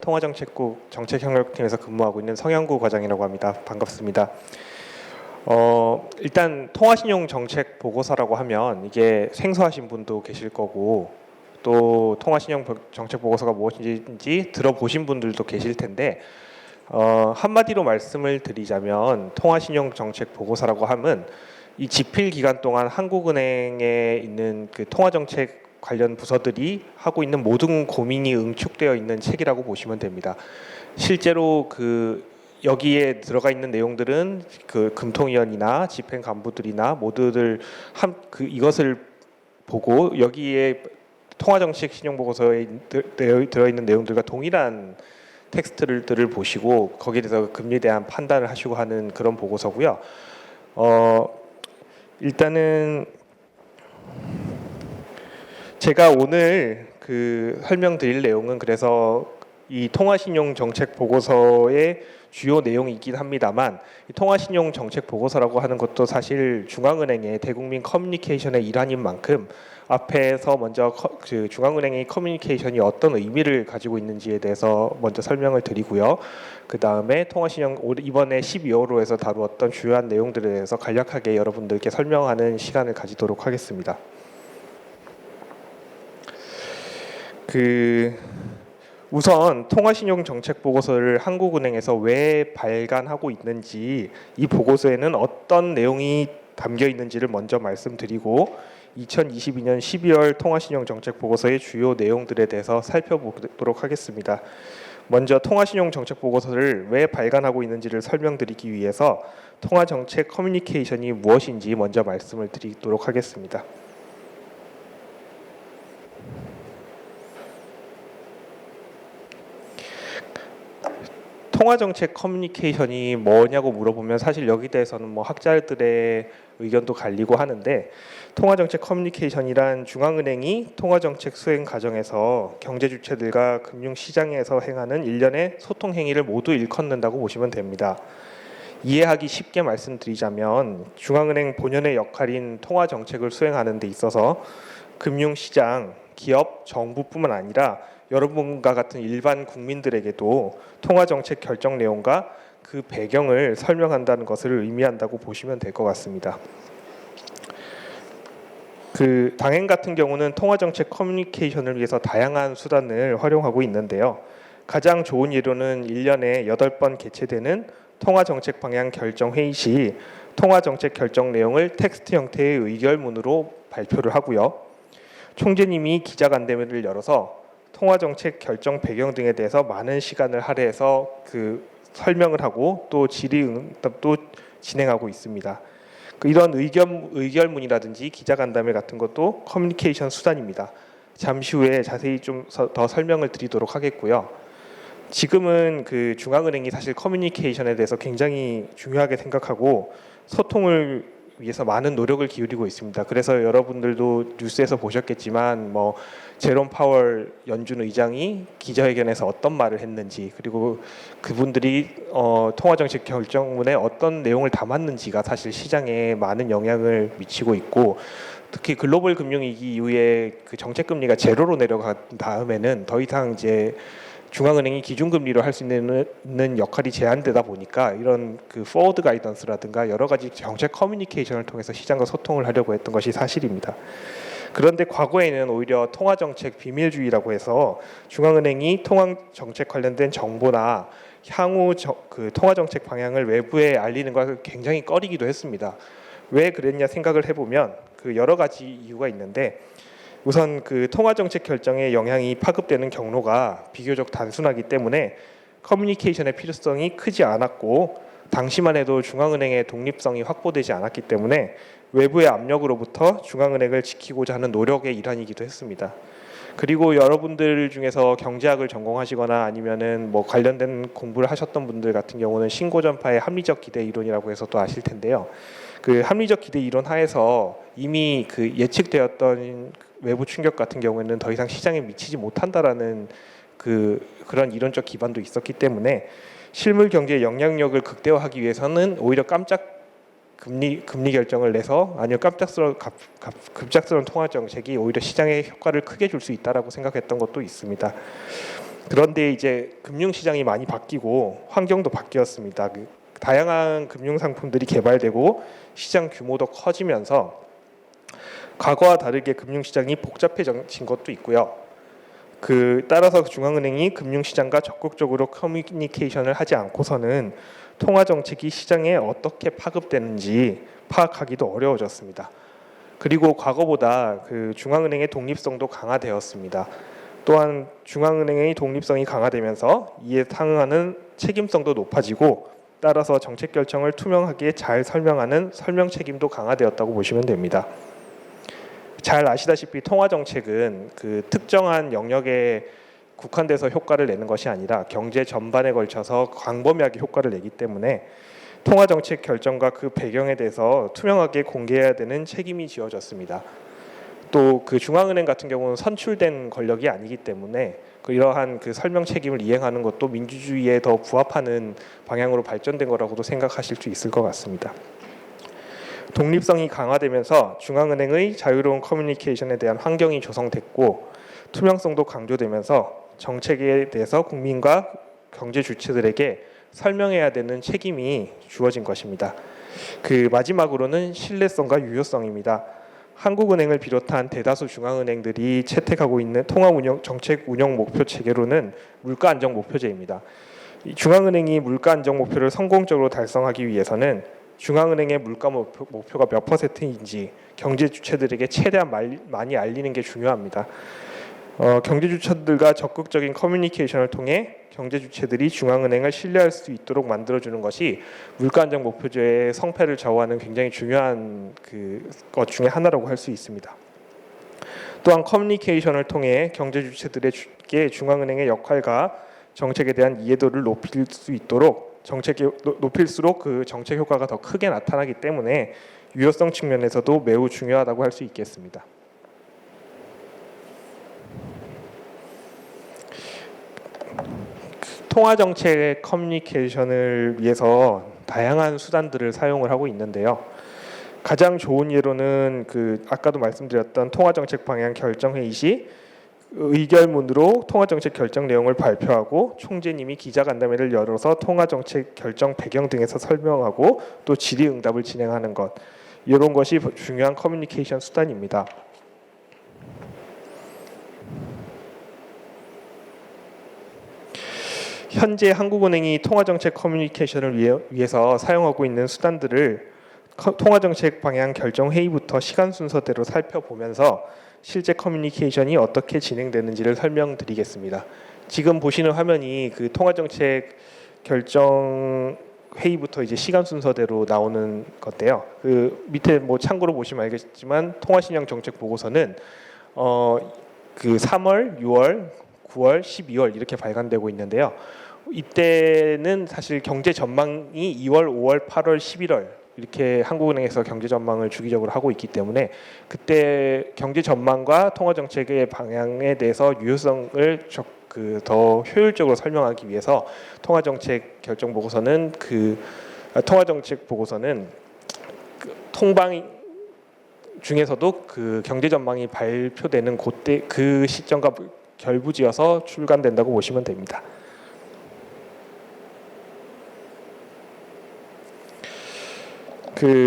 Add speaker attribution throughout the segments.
Speaker 1: 통화정책국 정책협력팀에서 근무하고 있는 성영구 과장이라고 합니다. 반갑습니다. 일단 통화신용 정책 보고서라고 하면 이게 생소하신 분도 계실 거고 또 통화신용 정책 보고서가 무엇인지 들어보신 분들도 계실 텐데 한마디로 말씀을 드리자면 통화신용 정책 보고서라고 하면 이 집필 기간 동안 한국은행에 있는 그 통화정책 관련 부서들이 하고 있는 모든 고민이 응축되어 있는 책이라고 보시면 됩니다. 실제로 여기에 들어가 있는 내용들은 그 금통위원이나 집행 간부들이나 모두들 이것을 보고 여기에 통화정책 신용보고서에 들어있는 내용들과 동일한 텍스트들을 보시고 거기에 대해서 금리에 대한 판단을 하시고 하는 그런 보고서고요. 일단은 제가 오늘 설명드릴 내용은 그래서 이 통화신용 정책 보고서의 주요 내용이긴 합니다만 이 통화신용 정책 보고서라고 하는 것도 사실 중앙은행의 대국민 커뮤니케이션의 일환인 만큼 앞에서 먼저 중앙은행의 커뮤니케이션이 어떤 의미를 가지고 있는지에 대해서 먼저 설명을 드리고요. 그 다음에 통화신용 이번에 12월호에서 다루었던 주요한 내용들에 대해서 간략하게 여러분들께 설명하는 시간을 가지도록 하겠습니다. 우선 통화신용 정책 보고서를 한국은행에서 왜 발간하고 있는지 이 보고서에는 어떤 내용이 담겨 있는지를 먼저 말씀드리고 2022년 12월 통화신용 정책 보고서의 주요 내용들에 대해서 살펴보도록 하겠습니다. 먼저 통화신용 정책 보고서를 왜 발간하고 있는지를 설명드리기 위해서 통화정책 커뮤니케이션이 무엇인지 먼저 말씀을 드리도록 하겠습니다. 통화정책 커뮤니케이션이 뭐냐고 물어보면 사실 여기 대해서는 뭐 학자들의 의견도 갈리고 하는데 통화정책 커뮤니케이션이란 중앙은행이 통화정책 수행 과정에서 경제 주체들과 금융시장에서 행하는 일련의 소통 행위를 모두 일컫는다고 보시면 됩니다. 이해하기 쉽게 말씀드리자면 중앙은행 본연의 역할인 통화정책을 수행하는 데 있어서 금융시장, 기업, 정부뿐만 아니라 여러분과 같은 일반 국민들에게도 통화정책 결정 내용과 그 배경을 설명한다는 것을 의미한다고 보시면 될 것 같습니다. 당행 같은 경우는 통화정책 커뮤니케이션을 위해서 다양한 수단을 활용하고 있는데요. 가장 좋은 예로는 1년에 8번 개최되는 통화정책 방향 결정 회의 시 통화정책 결정 내용을 텍스트 형태의 의결문으로 발표를 하고요. 총재님이 기자간담회를 열어서 통화정책 결정 배경 등에 대해서 많은 시간을 할애해서 설명을 하고 또 질의응답도 진행하고 있습니다. 이런 의결문이라든지 기자간담회 같은 것도 커뮤니케이션 수단입니다. 잠시 후에 자세히 좀 더 설명을 드리도록 하겠고요. 지금은 중앙은행이 사실 커뮤니케이션에 대해서 굉장히 중요하게 생각하고 소통을 위해서 많은 노력을 기울이고 있습니다. 그래서 여러분들도 뉴스에서 보셨겠지만 제롬 파월 연준 의장이 기자회견에서 어떤 말을 했는지 그리고 그분들이 통화정책 결정문에 어떤 내용을 담았는지가 사실 시장에 많은 영향을 미치고 있고 특히 글로벌 금융위기 이후에 정책금리가 제로로 내려간 다음에는 더 이상 이제 중앙은행이 기준금리로 할 수 있는 역할이 제한되다 보니까 이런 포워드 가이던스라든가 여러 가지 정책 커뮤니케이션을 통해서 시장과 소통을 하려고 했던 것이 사실입니다. 그런데 과거에는 오히려 통화정책 비밀주의라고 해서 중앙은행이 통화정책 관련된 정보나 향후 통화정책 방향을 외부에 알리는 것을 굉장히 꺼리기도 했습니다. 왜 그랬냐 생각을 해보면 여러 가지 이유가 있는데 우선 통화정책 결정에 영향이 파급되는 경로가 비교적 단순하기 때문에 커뮤니케이션의 필요성이 크지 않았고 당시만 해도 중앙은행의 독립성이 확보되지 않았기 때문에 외부의 압력으로부터 중앙은행을 지키고자 하는 노력의 일환이기도 했습니다. 그리고 여러분들 중에서 경제학을 전공하시거나 아니면은 관련된 공부를 하셨던 분들 같은 경우는 신고전파의 합리적 기대 이론이라고 해서 또 아실 텐데요. 합리적 기대 이론 하에서 이미 예측되었던 외부 충격 같은 경우에는 더 이상 시장에 미치지 못한다라는 그런 이론적 기반도 있었기 때문에 실물 경제의 영향력을 극대화하기 위해서는 오히려 깜짝 금리 결정을 내서 아니면 급작스러운 통화 정책이 오히려 시장에 효과를 크게 줄 수 있다라고 생각했던 것도 있습니다. 그런데 이제 금융시장이 많이 바뀌고 환경도 바뀌었습니다. 다양한 금융 상품들이 개발되고 시장 규모도 커지면서 과거와 다르게 금융시장이 복잡해진 것도 있고요. 따라서 중앙은행이 금융시장과 적극적으로 커뮤니케이션을 하지 않고서는 통화 정책이 시장에 어떻게 파급되는지 파악하기도 어려워졌습니다. 그리고 과거보다 중앙은행의 독립성도 강화되었습니다. 또한 중앙은행의 독립성이 강화되면서 이에 상응하는 책임성도 높아지고 따라서 정책 결정을 투명하게 잘 설명하는 설명 책임도 강화되었다고 보시면 됩니다. 잘 아시다시피 통화 정책은 특정한 영역에 국한돼서 효과를 내는 것이 아니라 경제 전반에 걸쳐서 광범위하게 효과를 내기 때문에 통화 정책 결정과 그 배경에 대해서 투명하게 공개해야 되는 책임이 지어졌습니다. 또 중앙은행 같은 경우는 선출된 권력이 아니기 때문에 이러한 설명 책임을 이행하는 것도 민주주의에 더 부합하는 방향으로 발전된 거라고도 생각하실 수 있을 것 같습니다. 독립성이 강화되면서 중앙은행의 자유로운 커뮤니케이션에 대한 환경이 조성됐고 투명성도 강조되면서 정책에 대해서 국민과 경제 주체들에게 설명해야 되는 책임이 주어진 것입니다. 마지막으로는 신뢰성과 유효성입니다. 한국은행을 비롯한 대다수 중앙은행들이 채택하고 있는 정책 운영 목표 체계로는 물가 안정 목표제입니다. 중앙은행이 물가 안정 목표를 성공적으로 달성하기 위해서는 중앙은행의 물가 목표가 몇 %인지 경제 주체들에게 최대한 많이 알리는 게 중요합니다. 경제 주체들과 적극적인 커뮤니케이션을 통해 경제 주체들이 중앙은행을 신뢰할 수 있도록 만들어주는 것이 물가 안정 목표제의 성패를 좌우하는 굉장히 중요한 것 중에 하나라고 할 수 있습니다. 또한 커뮤니케이션을 통해 경제 주체들에게 중앙은행의 역할과 정책에 대한 이해도를 높일 수 있도록 높일수록 정책 효과가 더 크게 나타나기 때문에 유효성 측면에서도 매우 중요하다고 할 수 있겠습니다. 통화 정책 커뮤니케이션을 위해서 다양한 수단들을 사용을 하고 있는데요. 가장 좋은 예로는 아까도 말씀드렸던 통화 정책 방향 결정 회의 시 의결문으로 통화 정책 결정 내용을 발표하고 총재님이 기자간담회를 열어서 통화 정책 결정 배경 등에서 설명하고 또 질의응답을 진행하는 것, 이런 것이 중요한 커뮤니케이션 수단입니다. 현재 한국은행이 통화정책 커뮤니케이션을 위해서 사용하고 있는 수단들을 통화정책 방향 결정 회의부터 시간 순서대로 살펴보면서 실제 커뮤니케이션이 어떻게 진행되는지를 설명드리겠습니다. 지금 보시는 화면이 통화정책 결정 회의부터 이제 시간 순서대로 나오는 건데요. 밑에 참고로 보시면 알겠지만 통화신형 정책 보고서는 3월, 6월, 9월, 12월 이렇게 발간되고 있는데요. 이때는 사실 경제 전망이 2월, 5월, 8월, 11월 이렇게 한국은행에서 경제 전망을 주기적으로 하고 있기 때문에 그때 경제 전망과 통화 정책의 방향에 대해서 유효성을 더 효율적으로 설명하기 위해서 통화 정책 결정 보고서는 통화 정책 보고서는 통방 중에서도 경제 전망이 발표되는 그때 그 시점과 결부지어서 출간된다고 보시면 됩니다.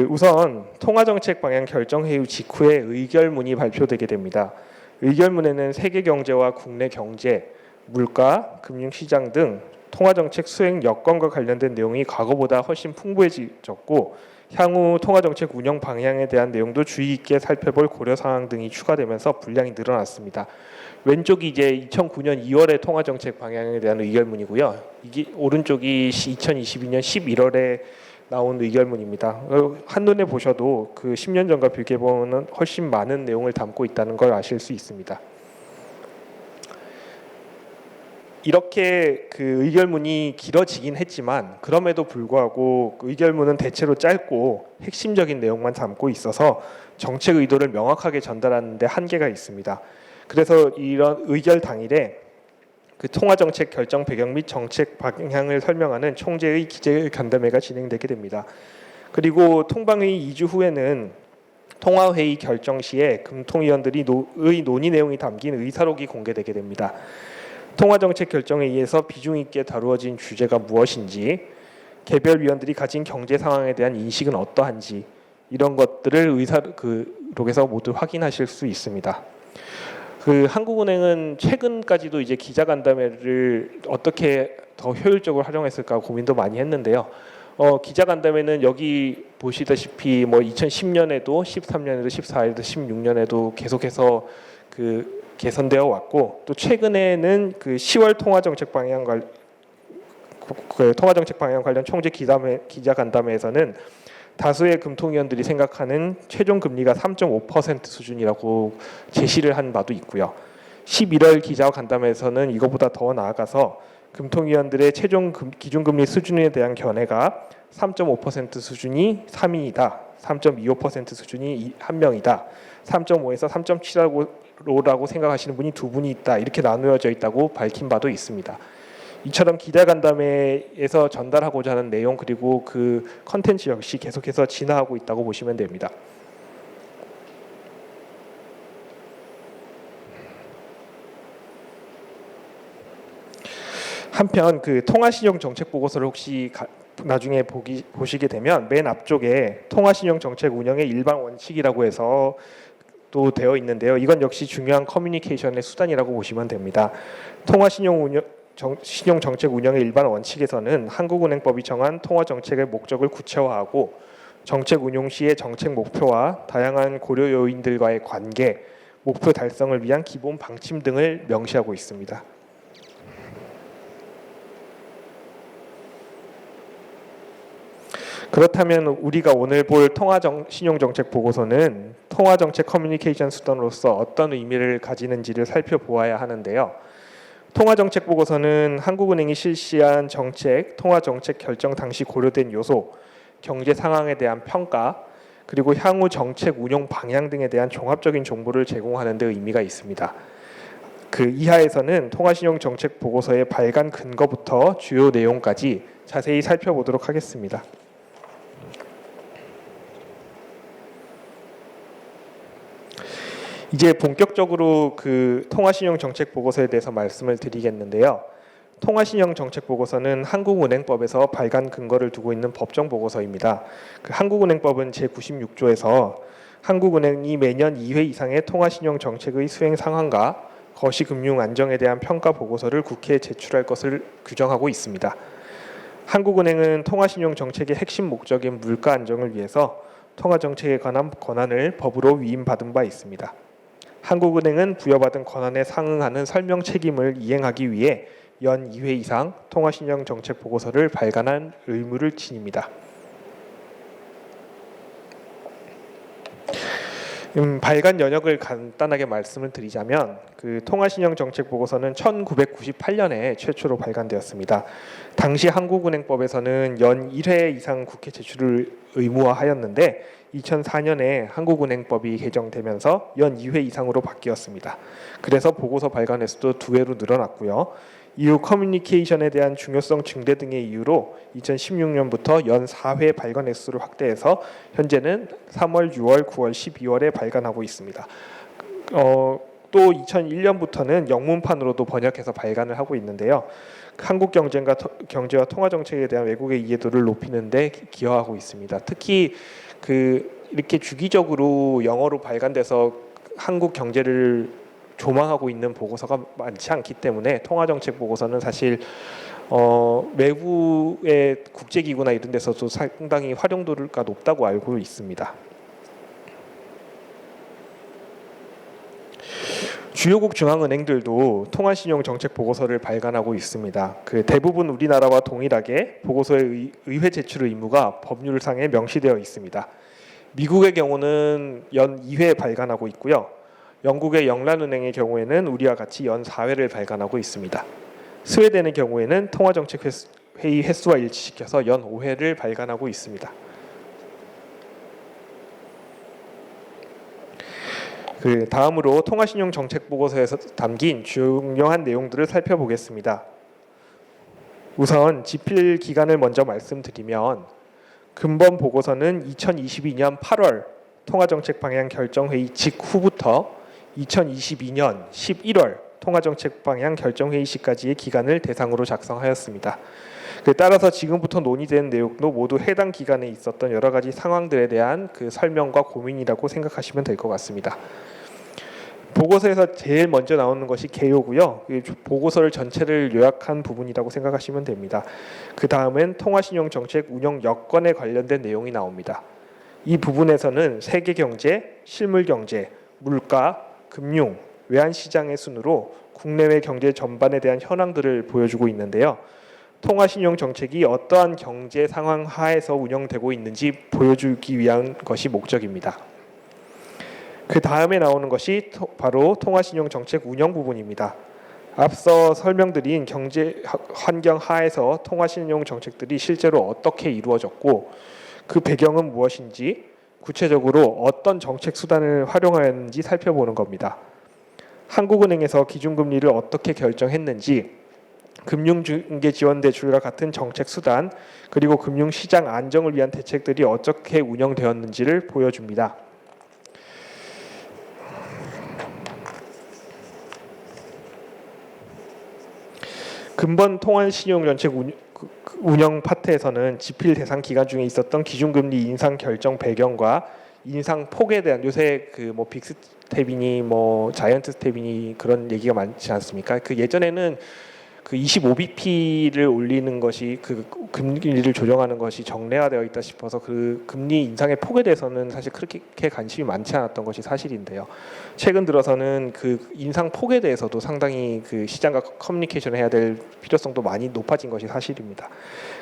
Speaker 1: 우선 통화정책 방향 결정회의 직후에 의결문이 발표되게 됩니다. 의결문에는 세계 경제와 국내 경제, 물가, 금융시장 등 통화정책 수행 여건과 관련된 내용이 과거보다 훨씬 풍부해졌고 향후 통화정책 운영 방향에 대한 내용도 주의 있게 살펴볼 고려사항 등이 추가되면서 분량이 늘어났습니다. 왼쪽이 이제 2009년 2월의 통화정책 방향에 대한 의결문이고요. 오른쪽이 2022년 11월에 나온 의결문입니다. 한눈에 보셔도 10년 전과 비교해보면 훨씬 많은 내용을 담고 있다는 걸 아실 수 있습니다. 이렇게 의결문이 길어지긴 했지만 그럼에도 불구하고 의결문은 대체로 짧고 핵심적인 내용만 담고 있어서 정책 의도를 명확하게 전달하는 데 한계가 있습니다. 그래서 이런 의결 당일에 통화정책 결정 배경 및 정책 방향을 설명하는 총재의 기자간담회가 진행되게 됩니다. 그리고 통방회의 2주 후에는 통화회의 결정 시에 금통위원들의 논의 내용이 담긴 의사록이 공개되게 됩니다. 통화정책 결정회의에서 비중 있게 다루어진 주제가 무엇인지, 개별 위원들이 가진 경제 상황에 대한 인식은 어떠한지 이런 것들을 의사록에서 모두 확인하실 수 있습니다. 한국은행은 최근까지도 이제 기자간담회를 어떻게 더 효율적으로 활용했을까 고민도 많이 했는데요. 기자간담회는 여기 보시다시피 뭐 2010년에도 13년에도 14년에도 16년에도 계속해서 개선되어 왔고, 또 최근에는 10월 통화정책 방향 관련 총재 기자간담회에서는 다수의 금통위원들이 생각하는 최종 금리가 3.5% 수준이라고 제시를 한 바도 있고요. 11월 기자간담회에서는 이거보다 더 나아가서 금통위원들의 최종 기준금리 수준에 대한 견해가 3.5% 수준이 3인이다, 3.25% 수준이 1명이다, 3.5에서 3.7라고 생각하시는 분이 2분이 있다, 이렇게 나누어져 있다고 밝힌 바도 있습니다. 이처럼 기자간담회에서 전달하고자 하는 내용 그리고 컨텐츠 역시 계속해서 진화하고 있다고 보시면 됩니다. 한편 통화신용 정책 보고서를 혹시 나중에 보시게 되면 맨 앞쪽에 통화신용 정책 운영의 일반 원칙이라고 해서 또 되어 있는데요. 이건 역시 중요한 커뮤니케이션의 수단이라고 보시면 됩니다. 신용 정책 운영의 일반 원칙에서는 한국은행법이 정한 통화 정책의 목적을 구체화하고 정책 운용 시의 정책 목표와 다양한 고려 요인들과의 관계, 목표 달성을 위한 기본 방침 등을 명시하고 있습니다. 그렇다면 우리가 오늘 볼 신용정책 보고서는 통화정책 커뮤니케이션 수단으로서 어떤 의미를 가지는지를 살펴보아야 하는데요. 통화정책 보고서는 한국은행이 실시한 통화정책 결정 당시 고려된 요소, 경제 상황에 대한 평가, 그리고 향후 정책 운용 방향 등에 대한 종합적인 정보를 제공하는 데 의미가 있습니다. 이하에서는 통화신용정책 보고서의 발간 근거부터 주요 내용까지 자세히 살펴보도록 하겠습니다. 이제 본격적으로 통화신용 정책 보고서에 대해서 말씀을 드리겠는데요. 통화신용 정책 보고서는 한국은행법에서 발간 근거를 두고 있는 법정 보고서입니다. 한국은행법은 제96조에서 한국은행이 매년 2회 이상의 통화신용 정책의 수행 상황과 거시금융 안정에 대한 평가 보고서를 국회에 제출할 것을 규정하고 있습니다. 한국은행은 통화신용 정책의 핵심 목적인 물가 안정을 위해서 통화정책에 관한 권한을 법으로 위임받은 바 있습니다. 한국은행은 부여받은 권한에 상응하는 설명 책임을 이행하기 위해 연 2회 이상 통화신용 정책 보고서를 발간한 의무를 지닙니다. 발간 연역을 간단하게 말씀을 드리자면 통화신용 정책 보고서는 1998년에 최초로 발간되었습니다. 당시 한국은행법에서는 연 1회 이상 국회 제출을 의무화하였는데 2004년에 한국은행법이 개정되면서 연 2회 이상으로 바뀌었습니다. 그래서 보고서 발간 횟수도 2회로 늘어났고요. 이후 커뮤니케이션에 대한 중요성 증대 등의 이유로 2016년부터 연 4회 발간 횟수를 확대해서 현재는 3월, 6월, 9월, 12월에 발간하고 있습니다. 또 2001년부터는 영문판으로도 번역해서 발간을 하고 있는데요. 한국 경제와 통화 정책에 대한 외국의 이해도를 높이는 데 기여하고 있습니다. 특히 이렇게 주기적으로 영어로 발간돼서 한국 경제를 조망하고 있는 보고서가 많지 않기 때문에 통화정책 보고서는 사실 외부의 국제기구나 이런 데서도 상당히 활용도가 높다고 알고 있습니다. 주요국 중앙은행들도 통화신용 정책 보고서를 발간하고 있습니다. 대부분 우리나라와 동일하게 보고서의 의회 제출 의무가 법률상에 명시되어 있습니다. 미국의 경우는 연 2회 발간하고 있고요. 영국의 영란은행의 경우에는 우리와 같이 연 4회를 발간하고 있습니다. 스웨덴의 경우에는 통화정책회의 횟수와 일치시켜서 연 5회를 발간하고 있습니다. 다음으로 통화신용 정책 보고서에서 담긴 중요한 내용들을 살펴보겠습니다. 우선 집필 기간을 먼저 말씀드리면 근본 보고서는 2022년 8월 통화정책 방향 결정회의 직후부터 2022년 11월 통화정책 방향 결정회의 시까지의 기간을 대상으로 작성하였습니다. 따라서 지금부터 논의되는 내용도 모두 해당 기간에 있었던 여러 가지 상황들에 대한 그 설명과 고민이라고 생각하시면 될 것 같습니다. 보고서에서 제일 먼저 나오는 것이 개요고요. 보고서를 전체를 요약한 부분이라고 생각하시면 됩니다. 그 다음엔 통화신용정책 운영 여건에 관련된 내용이 나옵니다. 이 부분에서는 세계경제, 실물경제, 물가, 금융, 외환시장의 순으로 국내외 경제 전반에 대한 현황들을 보여주고 있는데요. 통화신용정책이 어떠한 경제 상황 하에서 운영되고 있는지 보여주기 위한 것이 목적입니다. 그 다음에 나오는 것이 바로 통화신용정책 운영 부분입니다. 앞서 설명드린 경제 환경 하에서 통화신용정책들이 실제로 어떻게 이루어졌고 그 배경은 무엇인지 구체적으로 어떤 정책 수단을 활용하였는지 살펴보는 겁니다. 한국은행에서 기준금리를 어떻게 결정했는지, 금융중개지원대출과 같은 정책 수단, 그리고 금융시장 안정을 위한 대책들이 어떻게 운영되었는지를 보여줍니다. 근본 통화신용정책 운영 파트에서는 지필 대상 기간 중에 있었던 기준금리 인상 결정 배경과 인상 폭에 대한, 요새 그 뭐 빅스텝이니 뭐 자이언트 스텝이니 그런 얘기가 많지 않습니까? 그 예전에는 그 25bp를 올리는 것이 그 금리를 조정하는 것이 정례화되어 있다 싶어서 그 금리 인상의 폭에 대해서는 사실 그렇게 관심이 많지 않았던 것이 사실인데요. 최근 들어서는 그 인상 폭에 대해서도 상당히 그 시장과 커뮤니케이션을 해야 될 필요성도 많이 높아진 것이 사실입니다.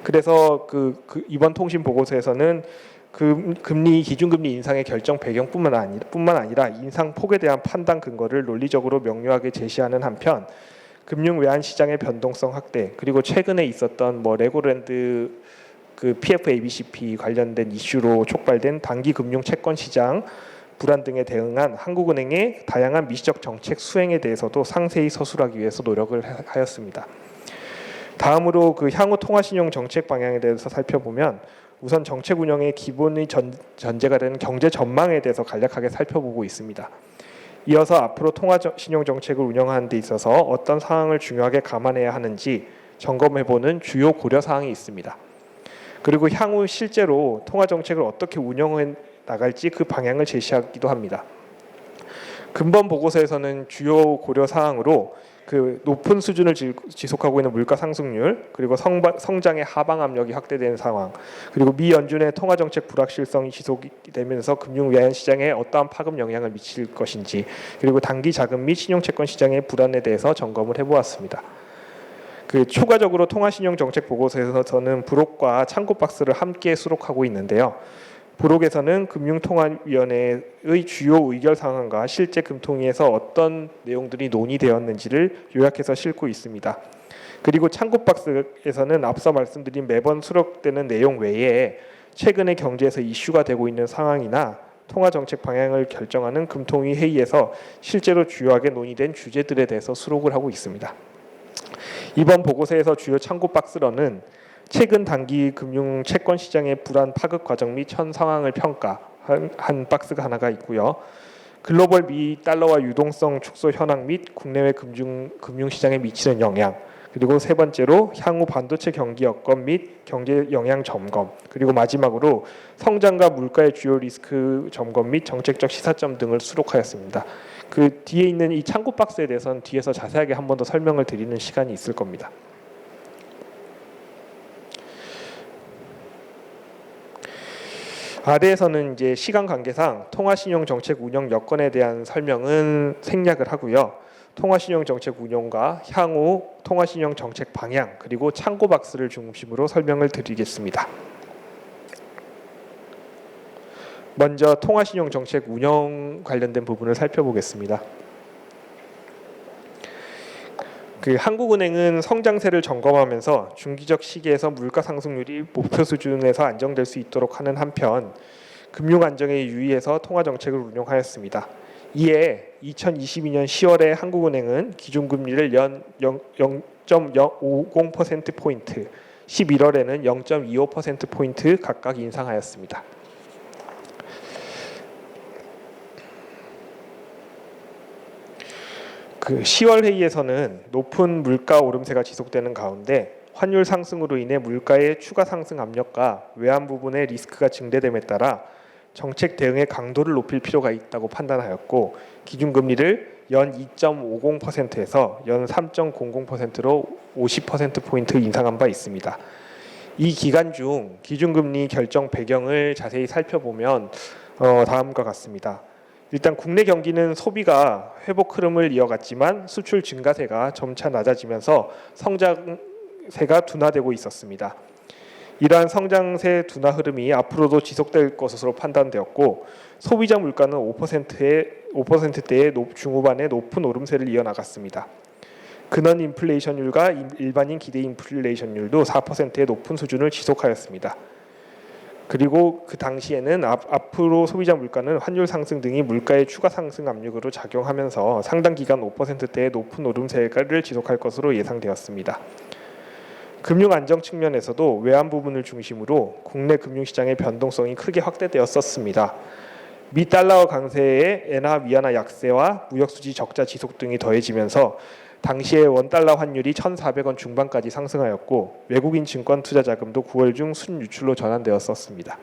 Speaker 1: 그래서 그 이번 통신 보고서에서는 금리 기준금리 인상의 결정 배경뿐만 아니라 인상 폭에 대한 판단 근거를 논리적으로 명료하게 제시하는 한편, 금융 외환 시장의 변동성 확대, 그리고 최근에 있었던 뭐 레고랜드 그 PFABCP 관련된 이슈로 촉발된 단기 금융 채권 시장 불안 등에 대응한 한국은행의 다양한 미시적 정책 수행에 대해서도 상세히 서술하기 위해서 노력을 하였습니다. 다음으로 그 향후 통화신용 정책 방향에 대해서 살펴보면, 우선 정책 운영의 기본의 전제가 되는 경제 전망에 대해서 간략하게 살펴보고 있습니다. 이어서 앞으로 통화신용정책을 운영하는 데 있어서 어떤 사항을 중요하게 감안해야 하는지 점검해보는 주요 고려사항이 있습니다. 그리고 향후 실제로 통화정책을 어떻게 운영해 나갈지 그 방향을 제시하기도 합니다. 근본 보고서에서는 주요 고려사항으로 그 높은 수준을 지속하고 있는 물가 상승률, 그리고 성장의 하방 압력이 확대되는 상황, 그리고 미 연준의 통화정책 불확실성이 지속되면서 금융 외환 시장에 어떠한 파급 영향을 미칠 것인지, 그리고 단기 자금 및 신용채권 시장의 불안에 대해서 점검을 해보았습니다. 추가적으로 통화신용정책 보고서에서는 부록과 참고박스를 함께 수록하고 있는데요. 부록에서는 금융통화위원회의 주요 의결 사항과 실제 금통위에서 어떤 내용들이 논의되었는지를 요약해서 싣고 있습니다. 그리고 참고박스에서는 앞서 말씀드린 매번 수록되는 내용 외에 최근에 경제에서 이슈가 되고 있는 상황이나 통화정책 방향을 결정하는 금통위 회의에서 실제로 주요하게 논의된 주제들에 대해서 수록을 하고 있습니다. 이번 보고서에서 주요 참고박스로는 최근 단기 금융 채권 시장의 불안 파급 과정 및 현 상황을 평가한 박스가 하나가 있고요. 글로벌 미 달러화 유동성 축소 현황 및 국내외 금융 시장에 미치는 영향, 그리고 세 번째로 향후 반도체 경기 여건 및 경제 영향 점검, 그리고 마지막으로 성장과 물가의 주요 리스크 점검 및 정책적 시사점 등을 수록하였습니다. 그 뒤에 있는 이 참고 박스에 대해서는 뒤에서 자세하게 한 번 더 설명을 드리는 시간이 있을 겁니다. 아래에서는 이제 시간 관계상 통화신용정책 운영 여건에 대한 설명은 생략을 하고요. 통화신용정책 운용과 향후 통화신용정책 방향, 그리고 참고 박스를 중심으로 설명을 드리겠습니다. 먼저 통화신용정책 운영 관련된 부분을 살펴보겠습니다. 한국은행은 성장세를 점검하면서 중기적 시기에서 물가 상승률이 목표 수준에서 안정될 수 있도록 하는 한편, 금융 안정에 유의해서 통화 정책을 운용하였습니다. 이에 2022년 10월에 한국은행은 기준금리를 연 0.50%포인트, 11월에는 0.25%포인트 각각 인상하였습니다. 그 10월 회의에서는 높은 물가 오름세가 지속되는 가운데 환율 상승으로 인해 물가의 추가 상승 압력과 외환 부분의 리스크가 증대됨에 따라 정책 대응의 강도를 높일 필요가 있다고 판단하였고 기준금리를 연 2.50%에서 연 3.00%로 50%포인트 인상한 바 있습니다. 이 기간 중 기준금리 결정 배경을 자세히 살펴보면 다음과 같습니다. 일단 국내 경기는 소비가 회복 흐름을 이어갔지만 수출 증가세가 점차 낮아지면서 성장세가 둔화되고 있었습니다. 이러한 성장세 둔화 흐름이 앞으로도 지속될 것으로 판단되었고 소비자 물가는 5%대의 중후반의 높은 오름세를 이어나갔습니다. 근원 인플레이션율과 일반인 기대 인플레이션율도 4%의 높은 수준을 지속하였습니다. 그리고 그 당시에는 앞으로 소비자 물가는 환율 상승 등이 물가의 추가 상승 압력으로 작용하면서 상당 기간 5%대의 높은 오름세를 지속할 것으로 예상되었습니다. 금융 안정 측면에서도 외환 부분을 중심으로 국내 금융시장의 변동성이 크게 확대되었었습니다. 미 달러 강세에 엔화 위안화 약세와 무역수지 적자 지속 등이 더해지면서 당시의 원달러 환율이 1,400원 중반까지 상승하였고 외국인 증권 투자 자금도 9월 중 순유출로 전환되었었습니다.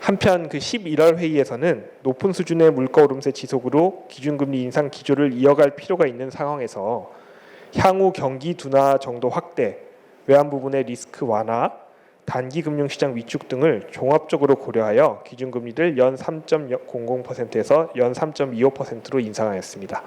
Speaker 1: 한편 그 11월 회의에서는 높은 수준의 물가 오름세 지속으로 기준금리 인상 기조를 이어갈 필요가 있는 상황에서 향후 경기 둔화 정도 확대, 외환 부분의 리스크 완화, 단기 금융시장 위축 등을 종합적으로 고려하여 기준금리를 연 3.00%에서 연 3.25%로 인상하였습니다.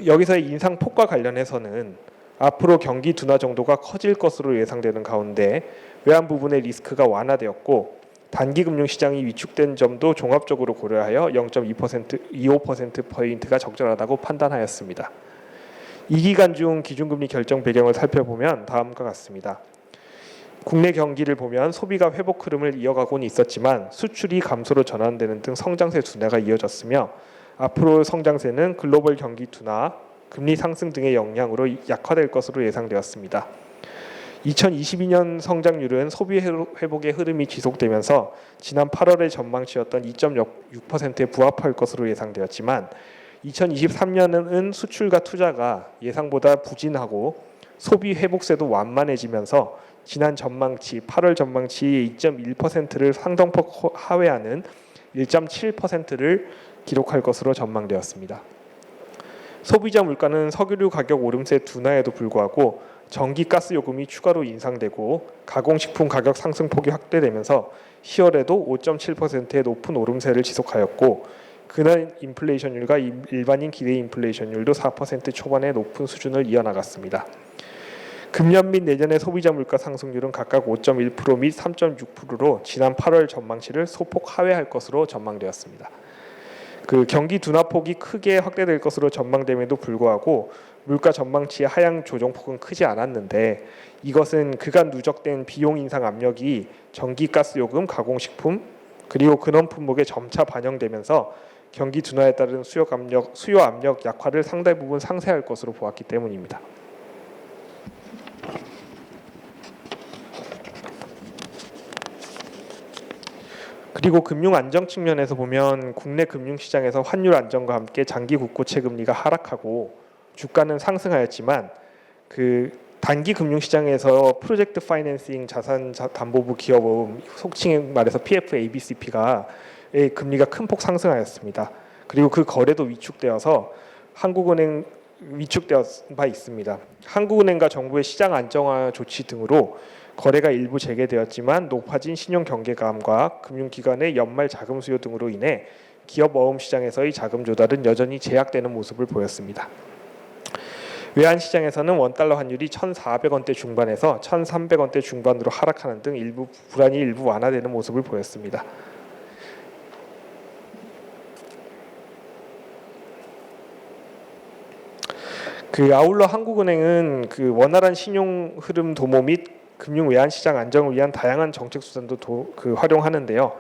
Speaker 1: 여기서의 인상폭과 관련해서는 앞으로 경기 둔화 정도가 커질 것으로 예상되는 가운데 외환 부분의 리스크가 완화되었고 단기 금융시장이 위축된 점도 종합적으로 고려하여 0.25%포인트가 적절하다고 판단하였습니다. 이 기간 중 기준금리 결정 배경을 살펴보면 다음과 같습니다. 국내 경기를 보면 소비가 회복 흐름을 이어가고는 있었지만 수출이 감소로 전환되는 등 성장세 둔화가 이어졌으며 앞으로 성장세는 글로벌 경기 둔화, 금리 상승 등의 영향으로 약화될 것으로 예상되었습니다. 2022년 성장률은 소비 회복의 흐름이 지속되면서 지난 8월에 전망치였던 2.6%에 부합할 것으로 예상되었지만 2023년은 수출과 투자가 예상보다 부진하고 소비 회복세도 완만해지면서 지난 전망치 8월 전망치 2.1%를 상당폭 하회하는 1.7%를 기록할 것으로 전망되었습니다. 소비자 물가는 석유류 가격 오름세 둔화에도 불구하고 전기 가스 요금이 추가로 인상되고 가공식품 가격 상승폭이 확대되면서 10월에도 5.7%의 높은 오름세를 지속하였고 근원 인플레이션율과 일반인 기대 인플레이션율도 4% 초반의 높은 수준을 이어나갔습니다. 금년 및 내년의 소비자 물가 상승률은 각각 5.1% 및 3.6%로 지난 8월 전망치를 소폭 하회할 것으로 전망되었습니다. 경기 둔화폭이 크게 확대될 것으로 전망됨에도 불구하고 물가 전망치의 하향 조정폭은 크지 않았는데 이것은 그간 누적된 비용 인상 압력이 전기 가스 요금, 가공식품 그리고 근원 품목에 점차 반영되면서 경기 둔화에 따른 수요 압력 약화를 상당 부분 상쇄할 것으로 보았기 때문입니다. 그리고 금융 안정 측면에서 보면 국내 금융시장에서 환율 안정과 함께 장기 국고채 금리가 하락하고 주가는 상승하였지만 단기 금융시장에서 프로젝트 파이낸싱 자산 담보부 기업은 속칭 말해서 PF ABCP가 금리가 큰 폭 상승하였습니다. 그리고 그 거래도 위축되어서 한국은행 위축되어 바 있습니다. 한국은행과 정부의 시장 안정화 조치 등으로 거래가 일부 재개되었지만 높아진 신용 경계 감과 금융기관의 연말 자금 수요 등으로 인해 기업 어음 시장에서의 자금 조달은 여전히 제약되는 모습을 보였습니다. 외환 시장에서는 원달러 환율이 1,400원대 중반에서 1,300원대 중반으로 하락하는 등 일부 불안이 일부 완화되는 모습을 보였습니다. 아울러 한국은행은 원활한 신용 흐름 도모 및 금융 외환 시장 안정을 위한 다양한 정책 수단도 활용하는데요.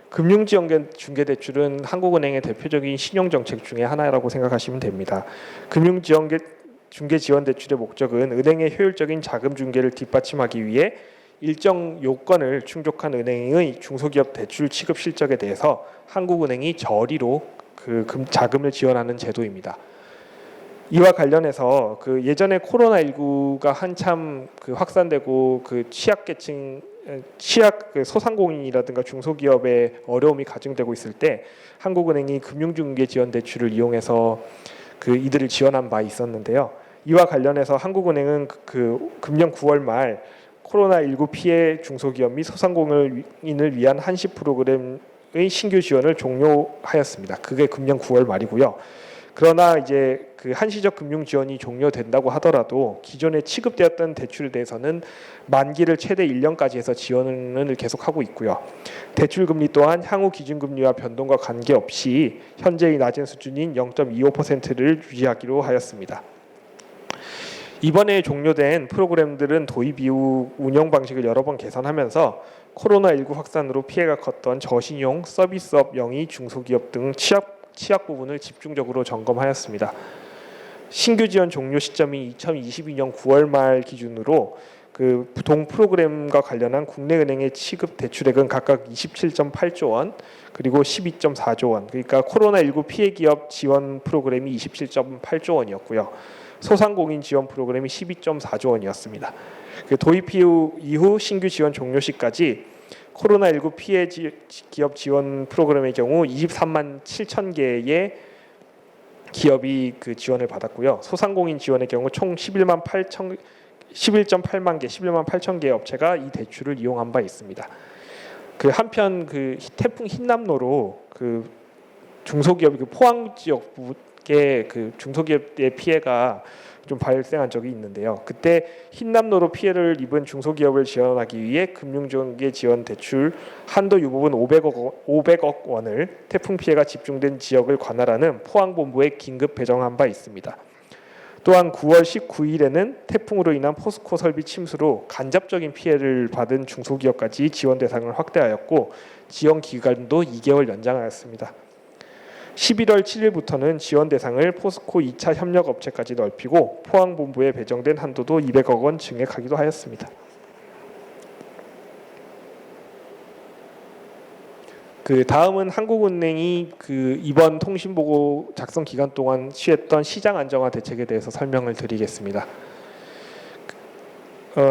Speaker 1: 금융지원중개대출은 한국은행의 대표적인 신용 정책 중에 하나라고 생각하시면 됩니다. 금융중개지원대출의 목적은 은행의 효율적인 자금 중개를 뒷받침하기 위해 일정 요건을 충족한 은행의 중소기업 대출 취급 실적에 대해서 한국은행이 저리로 자금을 지원하는 제도입니다. 이와 관련해서 그 예전에 코로나19가 한참 그 확산되고 그 취약계층 취약 그 소상공인이라든가 중소기업의 어려움이 가중되고 있을 때 한국은행이 금융중개 지원 대출을 이용해서 그 이들을 지원한 바 있었는데요. 이와 관련해서 한국은행은 그 금년 9월 말 코로나19 피해 중소기업 및 소상공인을 위한 한시 프로그램의 신규 지원을 종료하였습니다. 그게 금년 9월 말이고요. 그러나 이제 그 한시적 금융 지원이 종료된다고 하더라도 기존에 취급되었던 대출에 대해서는 만기를 최대 1년까지 해서 지원을 계속하고 있고요. 대출 금리 또한 향후 기준금리와 변동과 관계없이 현재의 낮은 수준인 0.25%를 유지하기로 하였습니다. 이번에 종료된 프로그램들은 도입 이후 운영 방식을 여러 번 개선하면서 코로나19 확산으로 피해가 컸던 저신용, 서비스업, 영위, 중소기업 등 취약 부분을 집중적으로 점검하였습니다. 신규 지원 종료 시점이 2022년 9월 말 기준으로 그 동 프로그램과 관련한 국내 은행의 취급 대출액은 각각 27.8조 원, 그리고 12.4조 원. 그러니까 코로나19 피해 기업 지원 프로그램이 27.8조 원이었고요. 소상공인 지원 프로그램이 12.4조 원이었습니다. 그 도입 이후 신규 지원 종료 시까지 코로나19 피해 기업 지원 프로그램의 경우 23만 7천 개의 기업이 그 지원을 받았고요. 소상공인 지원의 경우 총 11.8만 개, 11만 8천 개의 업체가 이 대출을 이용한 바 있습니다. 그 한편 그 태풍 흰남노로 그 중소기업 그 포항 지역의 그 중소기업의 피해가 좀 발생한 적이 있는데요. 그때 흰남노로 피해를 입은 중소기업을 지원하기 위해 금융중개 지원 대출 한도 유보분 500억 원을 태풍 피해가 집중된 지역을 관할하는 포항본부에 긴급 배정한 바 있습니다. 또한 9월 19일에는 태풍으로 인한 포스코 설비 침수로 간접적인 피해를 받은 중소기업까지 지원 대상을 확대하였고 지원 기간도 2개월 연장하였습니다. 11월 7일부터는 지원 대상을 포스코 2차 협력 업체까지 넓히고 포항본부에 배정된 한도도 200억 원 증액하기도 하였습니다. 그 다음은 한국은행이 그 이번 통신보고 작성 기간 동안 취했던 시장 안정화 대책에 대해서 설명을 드리겠습니다.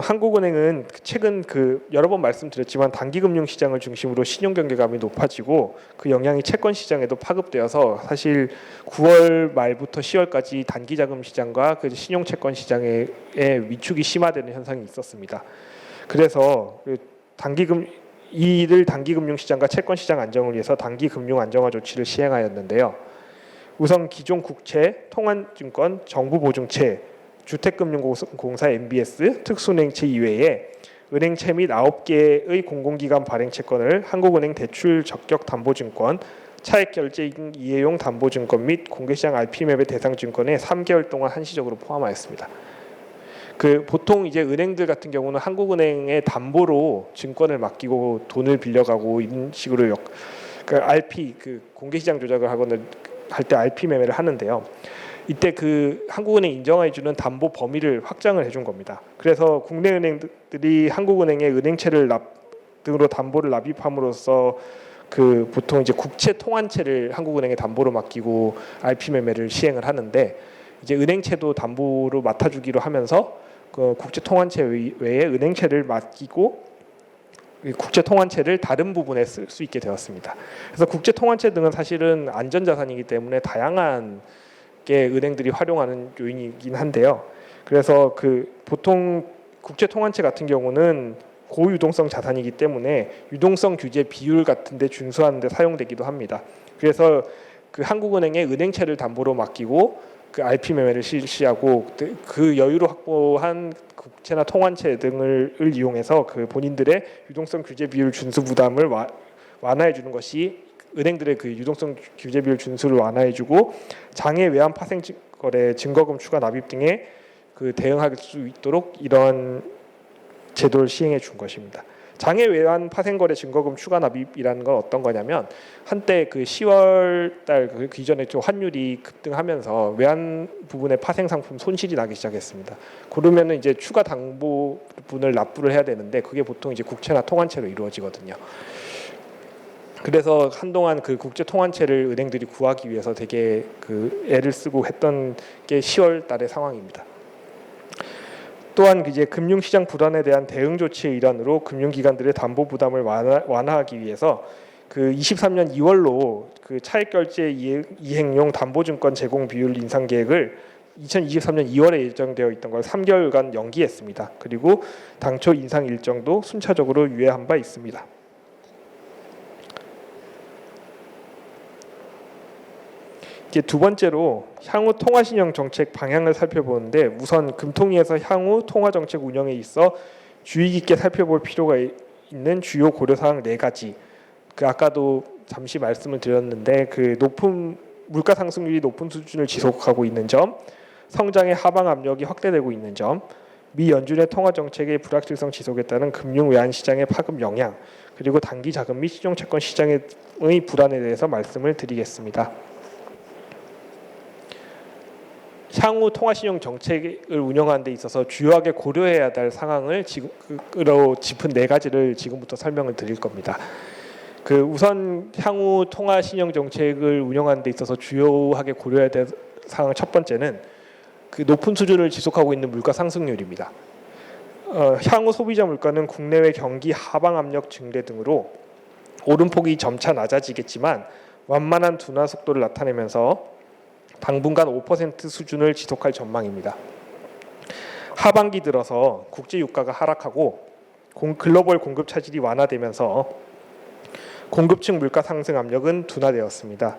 Speaker 1: 한국은행은 최근 그 여러 번 말씀드렸지만 단기금융 시장을 중심으로 신용 경계감이 높아지고 그 영향이 채권 시장에도 파급되어서 사실 9월 말부터 10월까지 단기자금 시장과 그 신용 채권 시장의 위축이 심화되는 현상이 있었습니다. 그래서 그 이를 단기금융 시장과 채권 시장 안정을 위해서 단기금융 안정화 조치를 시행하였는데요. 우선 기존 국채, 통화증권, 정부보증채, 주택금융공사 MBS, 특수은행채 이외에 은행채 및 9개의 공공기관 발행채권을 한국은행 대출 적격 담보증권, 차액결제인 이해용 담보증권 및 공개시장 RP맵의 대상증권에 3개월 동안 한시적으로 포함하였습니다. 그 보통 이제 은행들 같은 경우는 한국은행에 담보로 증권을 맡기고 돈을 빌려가고 이런 식으로 그 RP 그 공개시장 조작을 하거나 할 때 RP 매매를 하는데요. 이때 그 한국은행 인정해주는 담보 범위를 확장을 해준 겁니다. 그래서 국내 은행들이 한국은행에 은행채를 등으로 담보를 납입함으로써 그 보통 이제 국채 통환채를 한국은행에 담보로 맡기고 RP 매매를 시행을 하는데 이제 은행채도 담보로 맡아주기로 하면서 그 국채 통환채 외에 은행채를 맡기고 국채 통환채를 다른 부분에 쓸 수 있게 되었습니다. 그래서 국채 통환채 등은 사실은 안전자산이기 때문에 다양한 게 은행들이 활용하는 요인이긴 한데요. 그래서 그 보통 국채 통환채 같은 경우는 고유동성 자산이기 때문에 유동성 규제 비율 같은 데 준수하는 데 사용되기도 합니다. 그래서 그 한국은행에 은행채를 담보로 맡기고 그 RP 매매를 실시하고 그 여유로 확보한 국채나 통환채 등을 이용해서 그 본인들의 유동성 규제 비율 준수 부담을 완화해 주는 것이 은행들의 그 유동성 규제 비율 준수를 완화해주고 장외 외환 파생 거래 증거금 추가 납입 등에 그 대응할 수 있도록 이런 제도를 시행해 준 것입니다. 장외 외환 파생 거래 증거금 추가 납입이라는 건 어떤 거냐면 한때 그 10월 달 그 이전에 좀 환율이 급등하면서 외환 부분의 파생 상품 손실이 나기 시작했습니다. 그러면은 이제 추가 당보분을 납부를 해야 되는데 그게 보통 이제 국채나 통환채로 이루어지거든요. 그래서 한동안 그 국제 통환체를 은행들이 구하기 위해서 되게 그 애를 쓰고 했던 게 10월 달의 상황입니다. 또한 이제 금융시장 불안에 대한 대응 조치의 일환으로 금융기관들의 담보 부담을 완화하기 위해서 그 23년 2월로 그 차익 결제 이행용 담보증권 제공 비율 인상 계획을 2023년 2월에 예정되어 있던 걸 3개월간 연기했습니다. 그리고 당초 인상 일정도 순차적으로 유예한 바 있습니다. 이제 두 번째로 향후 통화신용 정책 방향을 살펴보는데, 우선 금통위에서 향후 통화 정책 운영에 있어 주의 깊게 살펴볼 필요가 있는 주요 고려사항 4가지. 그 아까도 잠시 말씀을 드렸는데, 그 높은 물가 상승률이 높은 수준을 지속하고 있는 점, 성장의 하방 압력이 확대되고 있는 점, 미 연준의 통화 정책의 불확실성 지속에 따른 금융 외환 시장의 파급 영향, 그리고 단기 자금 및 시중채권 시장의 불안에 대해서 말씀을 드리겠습니다. 향후 통화신용 정책을 운영하는 데 있어서 주요하게 고려해야 될 상황을 지금으로 짚은 4가지를 지금부터 설명을 드릴 겁니다. 그 우선 향후 통화신용 정책을 운영하는 데 있어서 주요하게 고려해야 될 상황 첫 번째는 그 높은 수준을 지속하고 있는 물가 상승률입니다. 향후 소비자 물가는 국내외 경기 하방 압력 증대 등으로 오름폭이 점차 낮아지겠지만 완만한 둔화 속도를 나타내면서 당분간 5% 수준을 지속할 전망입니다. 하반기 들어서 국제 유가가 하락하고 글로벌 공급 차질이 완화되면서 공급층 물가 상승 압력은 둔화되었습니다.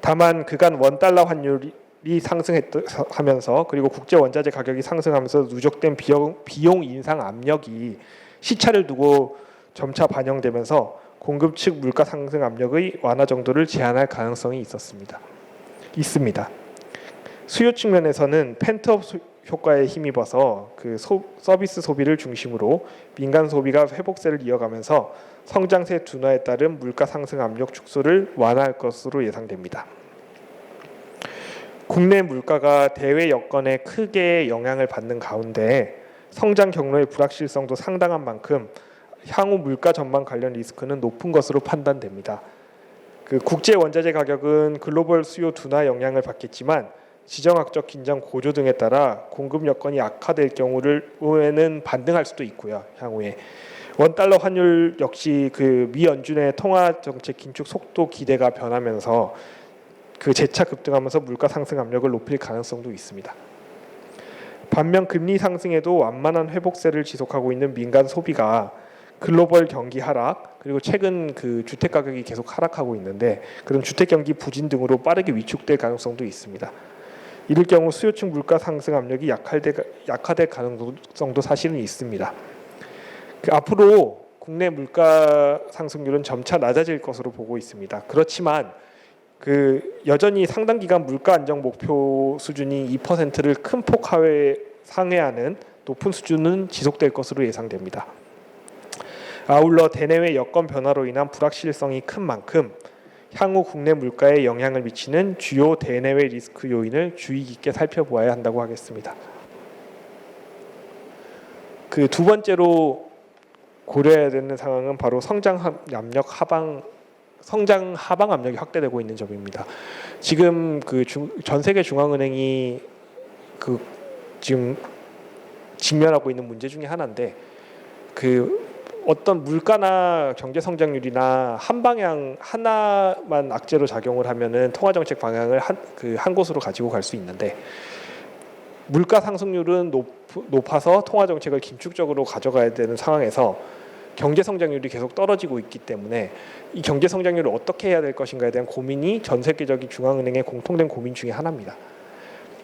Speaker 1: 다만 그간 원달러 환율이 상승하면서 그리고 국제 원자재 가격이 상승하면서 누적된 비용 인상 압력이 시차를 두고 점차 반영되면서 공급 측 물가 상승 압력의 완화 정도를 제한할 가능성이 있습니다. 수요 측면에서는 펜트업 효과에 힘입어서 그 서비스 소비를 중심으로 민간 소비가 회복세를 이어가면서 성장세 둔화에 따른 물가 상승 압력 축소를 완화할 것으로 예상됩니다. 국내 물가가 대외 여건에 크게 영향을 받는 가운데 성장 경로의 불확실성도 상당한 만큼 향후 물가 전망 관련 리스크는 높은 것으로 판단됩니다. 그 국제 원자재 가격은 글로벌 수요 둔화 영향을 받겠지만 지정학적 긴장 고조 등에 따라 공급 여건이 악화될 경우에는 반등할 수도 있고요. 향후에 원달러 환율 역시 그 미 연준의 통화 정책 긴축 속도 기대가 변하면서 그 재차 급등하면서 물가 상승 압력을 높일 가능성도 있습니다. 반면 금리 상승에도 완만한 회복세를 지속하고 있는 민간 소비가 글로벌 경기 하락, 그리고 최근 그 주택 가격이 계속 하락하고 있는데 그런 주택 경기 부진 등으로 빠르게 위축될 가능성도 있습니다. 이럴 경우 수요층 물가 상승 압력이 약화될 가능성도 사실은 있습니다. 앞으로 국내 물가 상승률은 점차 낮아질 것으로 보고 있습니다. 그렇지만 그 여전히 상당 기간 물가 안정 목표 수준이 2%를 큰 폭 상회하는 높은 수준은 지속될 것으로 예상됩니다. 아울러 대내외 여건 변화로 인한 불확실성이 큰 만큼 향후 국내 물가에 영향을 미치는 주요 대내외 리스크 요인을 주의 깊게 살펴보아야 한다고 하겠습니다. 그 두 번째로 고려해야 되는 상황은 바로 성장 하방 압력이 확대되고 있는 점입니다. 지금 그 전 세계 중앙은행이 그 지금 직면하고 있는 문제 중에 하나인데 그 어떤 물가나 경제 성장률이나 한 방향 하나만 악재로 작용을 하면은 통화 정책 방향을 한 곳으로 가지고 갈 수 있는데 물가 상승률은 높아서 통화 정책을 긴축적으로 가져가야 되는 상황에서 경제 성장률이 계속 떨어지고 있기 때문에 이 경제 성장률을 어떻게 해야 될 것인가에 대한 고민이 전 세계적인 중앙은행의 공통된 고민 중에 하나입니다.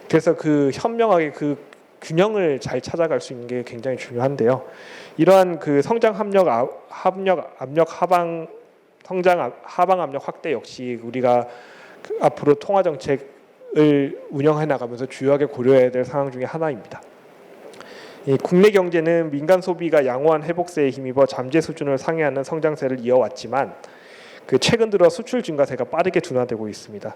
Speaker 1: 그래서 그 현명하게 그 균형을 잘 찾아갈 수 있는 게 굉장히 중요한데요. 이러한 그 성장 하방 압력 확대 역시 우리가 앞으로 통화 정책을 운영해 나가면서 주요하게 고려해야 될 상황 중에 하나입니다. 국내 경제는 민간 소비가 양호한 회복세에 힘입어 잠재 수준을 상회하는 성장세를 이어왔지만 그 최근 들어 수출 증가세가 빠르게 둔화되고 있습니다.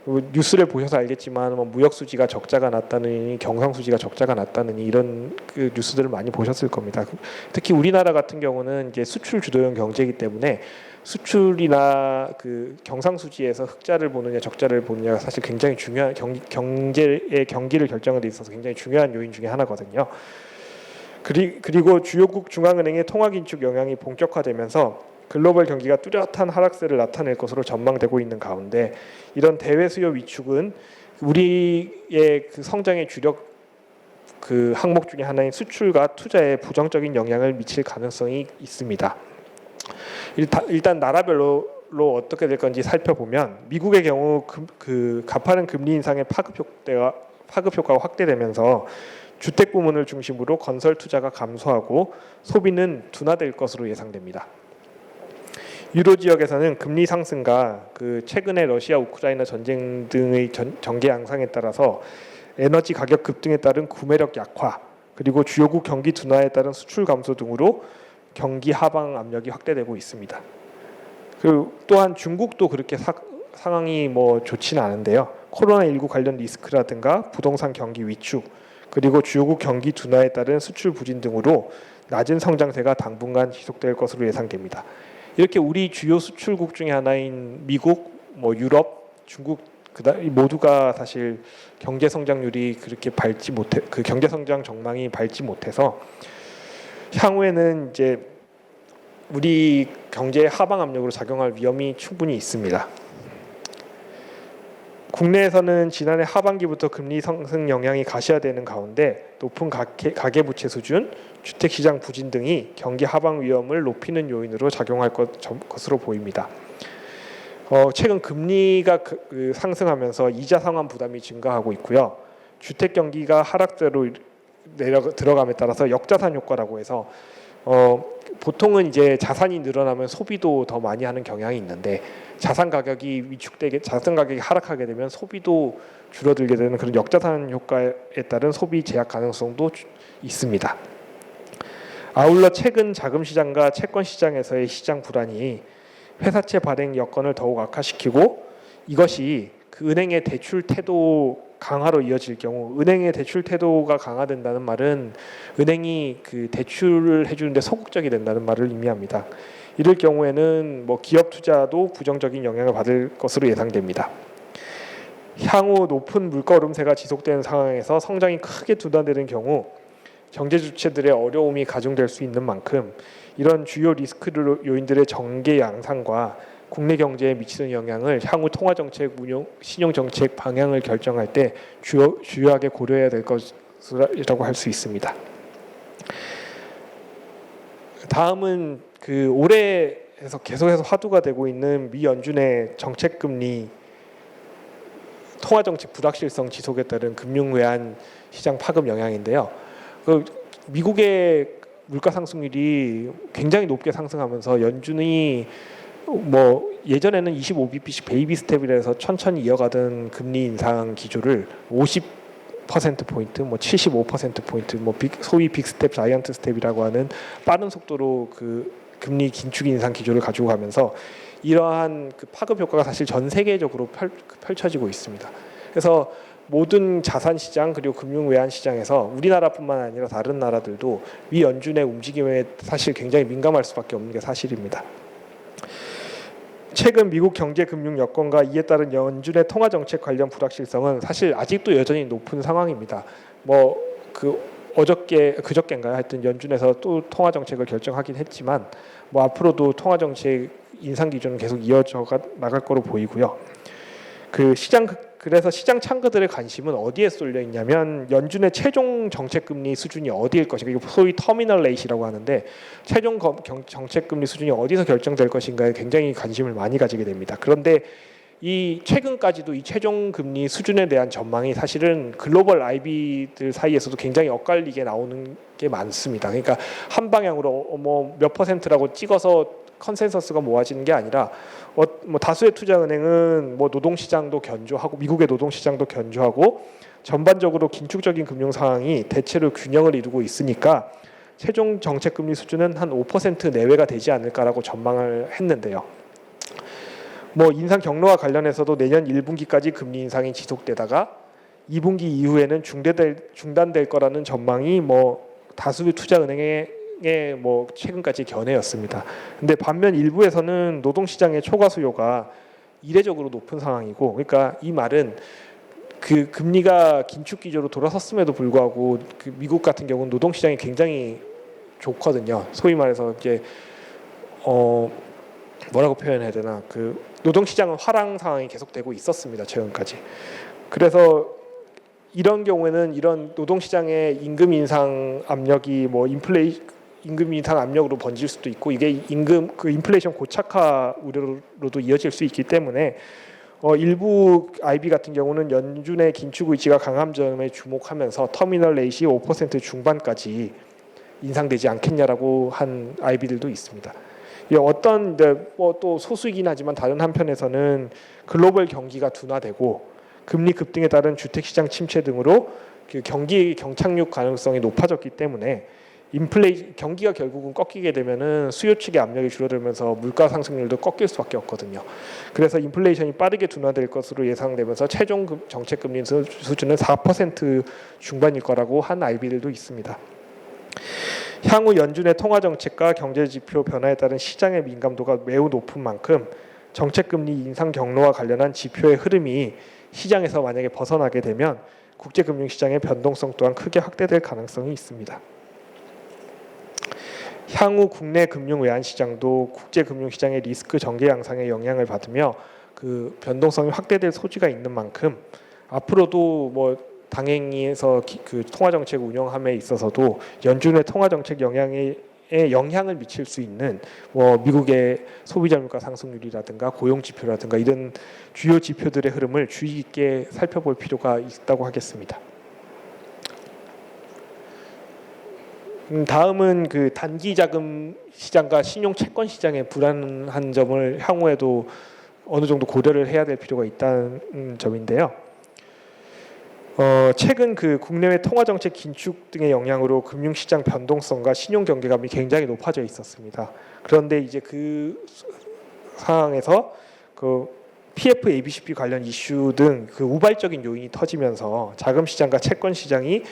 Speaker 1: 뉴스를 보셔서 알겠지만 무역 수지가 적자가 났다느니 경상 수지가 적자가 났다느니 이런 그 뉴스들을 많이 보셨을 겁니다. 특히 우리나라 같은 경우는 이제 수출 주도형 경제이기 때문에 수출이나 그 경상수지에서 흑자를 보느냐 적자를 보느냐가 사실 굉장히 중요한 경제의 경기를 결정하는 데 있어서 굉장히 중요한 요인 중에 하나거든요. 그리고 주요국 중앙은행의 통화 긴축 영향이 본격화되면서 글로벌 경기가 뚜렷한 하락세를 나타낼 것으로 전망되고 있는 가운데 이런 대외 수요 위축은 우리의 그 성장의 주력 그 항목 중에 하나인 수출과 투자에 부정적인 영향을 미칠 가능성이 있습니다. 일단 나라별로 어떻게 될 건지 살펴보면 미국의 경우 그 가파른 금리 인상의 파급 효과가 확대되면서 주택 부문을 중심으로 건설 투자가 감소하고 소비는 둔화될 것으로 예상됩니다. 유로 지역에서는 금리 상승과 그 최근의 러시아 우크라이나 전쟁 등의 전개 양상에 따라서 에너지 가격 급등에 따른 구매력 약화, 그리고 주요국 경기 둔화에 따른 수출 감소 등으로 경기 하방 압력이 확대되고 있습니다. 그리고 또한 중국도 그렇게 상황이 뭐 좋지는 않은데요. 코로나19 관련 리스크라든가 부동산 경기 위축, 그리고 주요국 경기 둔화에 따른 수출 부진 등으로 낮은 성장세가 당분간 지속될 것으로 예상됩니다. 이렇게 우리 주요 수출국 중에 하나인 미국, 뭐 유럽, 중국 모두가 사실 경제 성장률이 그렇게 그 경제 성장 전망이 밝지 못해서 향후에는 이제 우리 경제의 하방 압력으로 작용할 위험이 충분히 있습니다. 국내에서는 지난해 하반기부터 금리 상승 영향이 가시화되는 가운데 높은 가계부채 수준, 주택시장 부진 등이 경기 하방 위험을 높이는 요인으로 작용할 것으로 보입니다. 최근 금리가 상승하면서 이자 상환 부담이 증가하고 있고요. 주택 경기가 하락세로 들어감에 따라서 역자산 효과라고 해서 보통은 이제 자산이 늘어나면 소비도 더 많이 하는 경향이 있는데 자산 가격이 하락하게 되면 소비도 줄어들게 되는 그런 역자산 효과에 따른 소비 제약 가능성도 있습니다. 아울러 최근 자금 시장과 채권 시장에서의 시장 불안이 회사채 발행 여건을 더욱 악화시키고 이것이 그 은행의 대출 태도 강화로 이어질 경우, 은행의 대출 태도가 강화된다는 말은 은행이 그 대출을 해주는데 소극적이 된다는 말을 의미합니다. 이럴 경우에는 뭐 기업 투자도 부정적인 영향을 받을 것으로 예상됩니다. 향후 높은 물가 오름세가 지속되는 상황에서 성장이 크게 둔화되는 경우 경제 주체들의 어려움이 가중될 수 있는 만큼 이런 주요 리스크 요인들의 전개 양상과 국내 경제에 미치는 영향을 향후 통화정책 운용, 신용정책 방향을 결정할 때 주요하게 고려해야 될 것이라고 할 수 있습니다. 다음은 그 올해에서 계속해서 화두가 되고 있는 미 연준의 정책금리 통화정책 불확실성 지속에 따른 금융외환 시장 파급 영향인데요. 미국의 물가 상승률이 굉장히 높게 상승하면서 연준이 뭐 예전에는 25bp씩 베이비 스텝이라 해서 천천히 이어가던 금리 인상 기조를 50%포인트, 뭐 75%포인트, 뭐 소위 빅스텝, 자이언트 스텝이라고 하는 빠른 속도로 그 금리 긴축 인상 기조를 가지고 가면서 이러한 그 파급 효과가 사실 전 세계적으로 펼쳐지고 있습니다. 그래서 모든 자산 시장 그리고 금융 외환 시장에서 우리나라뿐만 아니라 다른 나라들도 미 연준의 움직임에 사실 굉장히 민감할 수밖에 없는 게 사실입니다. 최근 미국 경제 금융 여건과 이에 따른 연준의 통화 정책 관련 불확실성은 사실 아직도 여전히 높은 상황입니다. 뭐 그저께인가요? 하여튼 연준에서 또 통화 정책을 결정하긴 했지만 뭐 앞으로도 통화 정책 인상 기조는 계속 이어져 나갈 거로 보이고요. 그래서 시장 참가들의 관심은 어디에 쏠려 있냐면 연준의 최종 정책 금리 수준이 어디일 것인가, 이거 소위 터미널 레이시라고 하는데 최종 정책 금리 수준이 어디서 결정될 것인가에 굉장히 관심을 많이 가지게 됩니다. 그런데 이 최근까지도 이 최종 금리 수준에 대한 전망이 사실은 글로벌 IB들 사이에서도 굉장히 엇갈리게 나오는 게 많습니다. 그러니까 한 방향으로 뭐 몇 퍼센트라고 찍어서 컨센서스가 모아지는 게 아니라 뭐 다수의 투자은행은 뭐 노동시장도 견조하고 미국의 노동시장도 견조하고 전반적으로 긴축적인 금융 상황이 대체로 균형을 이루고 있으니까 최종 정책금리 수준은 한 5% 내외가 되지 않을까라고 전망을 했는데요. 뭐 인상 경로와 관련해서도 내년 1분기까지 금리 인상이 지속되다가 2분기 이후에는 중단될 거라는 전망이 뭐 다수의 투자은행의 뭐 최근까지 견해였습니다. 근데 반면 일부에서는 노동시장의 초과 수요가 이례적으로 높은 상황이고, 그러니까 이 말은 그 금리가 긴축 기조로 돌아섰음에도 불구하고 그 미국 같은 경우는 노동시장이 굉장히 좋거든요. 소위 말해서 이제 뭐라고 표현해야 되나, 그 노동시장은 화랑 상황이 계속되고 있었습니다. 최근까지. 그래서 이런 경우에는 이런 노동시장의 임금 인상 압력이 뭐 임금 인상 압력으로 번질 수도 있고, 이게 인플레이션 고착화 우려로도 이어질 수 있기 때문에 일부 IB 같은 경우는 연준의 긴축 의지가 강한 점에 주목하면서 터미널 레이시 5% 중반까지 인상되지 않겠냐라고 한 IB들도 있습니다. 어떤 또 소수이긴 하지만 다른 한편에서는 글로벌 경기가 둔화되고 금리 급등에 따른 주택시장 침체 등으로 그 경기 경착륙 가능성이 높아졌기 때문에 경기가 결국은 꺾이게 되면은 수요 측의 압력이 줄어들면서 물가 상승률도 꺾일 수밖에 없거든요. 그래서 인플레이션이 빠르게 둔화될 것으로 예상되면서 최종 정책 금리 수준은 4% 중반일 거라고 한 IB들도 있습니다. 향후 연준의 통화 정책과 경제 지표 변화에 따른 시장의 민감도가 매우 높은 만큼 정책 금리 인상 경로와 관련한 지표의 흐름이 시장에서 만약에 벗어나게 되면 국제 금융 시장의 변동성 또한 크게 확대될 가능성이 있습니다. 향후 국내 금융 외환 시장도 국제 금융 시장의 리스크 전개 양상의 영향을 받으며 그 변동성이 확대될 소지가 있는 만큼 앞으로도 뭐 당행에서 그 통화 정책 운영함에 있어서도 연준의 통화 정책 영향을 미칠 수 있는 뭐 미국의 소비자 물가 상승률이라든가 고용 지표라든가 이런 주요 지표들의 흐름을 주의 깊게 살펴볼 필요가 있다고 하겠습니다. 다음은 그 단기 자금 시장과 신용 채권 시장의 불안한 점을 향후에도 어느 정도 고려를 해야 될 필요가 있다는 점인데요. 최근 그 국내외 통화 정책 긴축 등의 영향으로 금융시장 변동성과 신용 경계감이 굉장히 높아져 있었습니다. 그런데 이제 그 상황에서 그 PF, ABCP 관련 이슈 등 그 우발적인 요인이 터지면서 자금 시장과 채권 시장이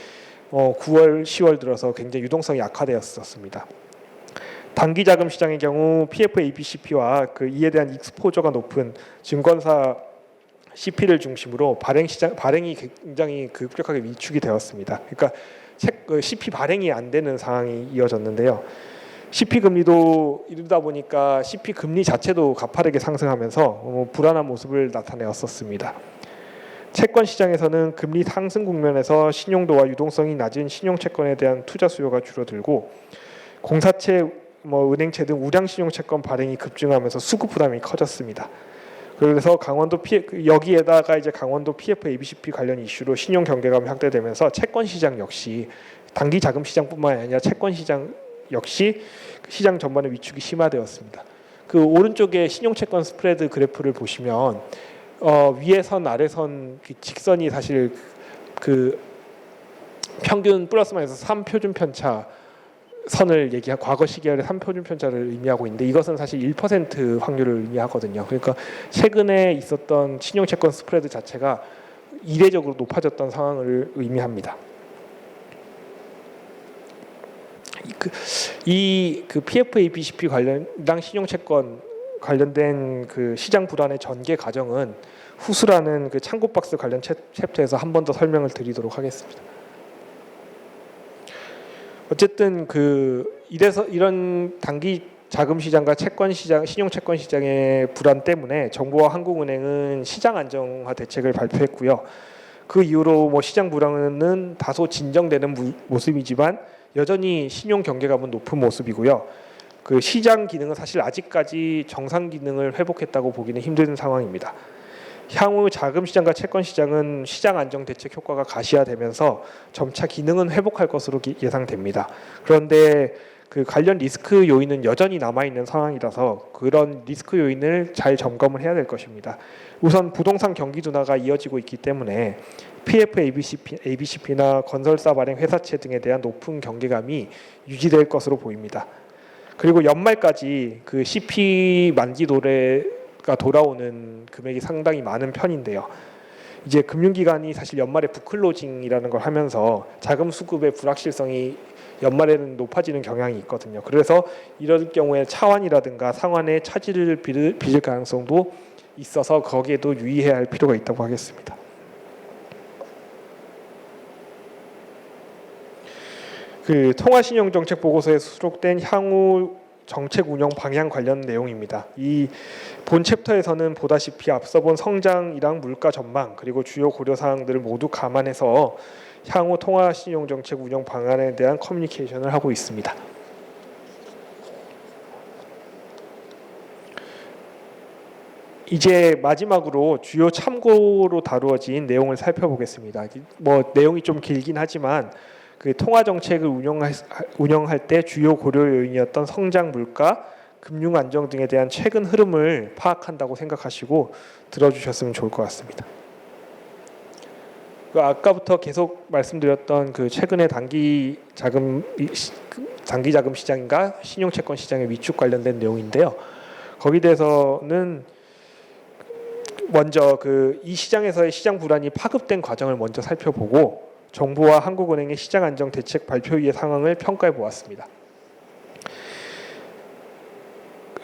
Speaker 1: 9월, 10월 들어서 굉장히 유동성이 약화되었었습니다. 단기 자금 시장의 경우 PF, ABCP와 그 이에 대한 익스포저가 높은 증권사 CP를 중심으로 발행이 굉장히 급격하게 위축이 되었습니다. 그러니까 CP 발행이 안 되는 상황이 이어졌는데요. CP 금리도 이르다 보니까 CP 금리 자체도 가파르게 상승하면서 불안한 모습을 나타내었었습니다. 채권 시장에서는 금리 상승 국면에서 신용도와 유동성이 낮은 신용 채권에 대한 투자 수요가 줄어들고 공사채, 은행채 등 우량 신용 채권 발행이 급증하면서 수급 부담이 커졌습니다. 그래서 여기에다가 이제 강원도 PF, ABCP 관련 이슈로 신용 경계감이 확대되면서 채권 시장 역시 단기 자금 시장뿐만 아니라 채권 시장 역시 시장 전반의 위축이 심화되었습니다. 그 오른쪽에 신용 채권 스프레드 그래프를 보시면 위에선 아래선 그 직선이 사실 그 평균 플러스 마이너스 3표준 편차 선을 과거 시기열의 3표준 편차를 의미하고 있는데 이것은 사실 1% 확률을 의미하거든요. 그러니까 최근에 있었던 신용 채권 스프레드 자체가 이례적으로 높아졌던 상황을 의미합니다. 그 PF, ABCP 관련당 신용 채권 관련된 그 시장 불안의 전개 과정은 후수라는 그 참고 박스 관련 챕터에서 한 번 더 설명을 드리도록 하겠습니다. 어쨌든 이런 단기 자금 시장과 채권 시장, 신용 채권 시장의 불안 때문에 정부와 한국은행은 시장 안정화 대책을 발표했고요. 그 이후로 시장 불안은 다소 진정되는 모습이지만 여전히 신용 경계감은 높은 모습이고요. 그 시장 기능은 사실 아직까지 정상 기능을 회복했다고 보기는 힘든 상황입니다. 향후 자금 시장과 채권 시장은 시장 안정 대책 효과가 가시화되면서 점차 기능은 회복할 것으로 예상됩니다. 그런데 그 관련 리스크 요인은 여전히 남아 있는 상황이라서 그런 리스크 요인을 잘 점검을 해야 될 것입니다. 우선 부동산 경기 둔화가 이어지고 있기 때문에 PF, ABCP나 건설사 발행 회사채 등에 대한 높은 경계감이 유지될 것으로 보입니다. 그리고 연말까지 그 CP 만기 도래가 돌아오는 금액이 상당히 많은 편인데요. 이제 금융기관이 사실 연말에 부클로징이라는 걸 하면서 자금 수급의 불확실성이 연말에는 높아지는 경향이 있거든요. 그래서 이럴 경우에 차환이라든가 상환에 차질을 빚을 가능성도 있어서 거기에도 유의해야 할 필요가 있다고 하겠습니다. 그 통화신용정책 보고서에 수록된 향후 정책 운영 방향 관련 내용입니다. 이 본 챕터에서는 보다시피 앞서 본 성장이랑 물가 전망 그리고 주요 고려 사항들을 모두 감안해서 향후 통화신용정책 운영 방안에 대한 커뮤니케이션을 하고 있습니다. 이제 마지막으로 주요 참고로 다루어진 내용을 살펴보겠습니다. 뭐 내용이 좀 길긴 하지만 그 통화 정책을 운영할 때 주요 고려 요인이었던 성장, 물가, 금융 안정 등에 대한 최근 흐름을 파악한다고 생각하시고 들어주셨으면 좋을 것 같습니다. 아까부터 계속 말씀드렸던 그 최근의 단기 자금 시장인가 신용채권 시장의 위축 관련된 내용인데요. 거기에 대해서는 먼저 이 시장에서의 시장 불안이 파급된 과정을 먼저 살펴보고 정부와 한국은행의 시장 안정 대책 발표위의 상황을 평가해 보았습니다.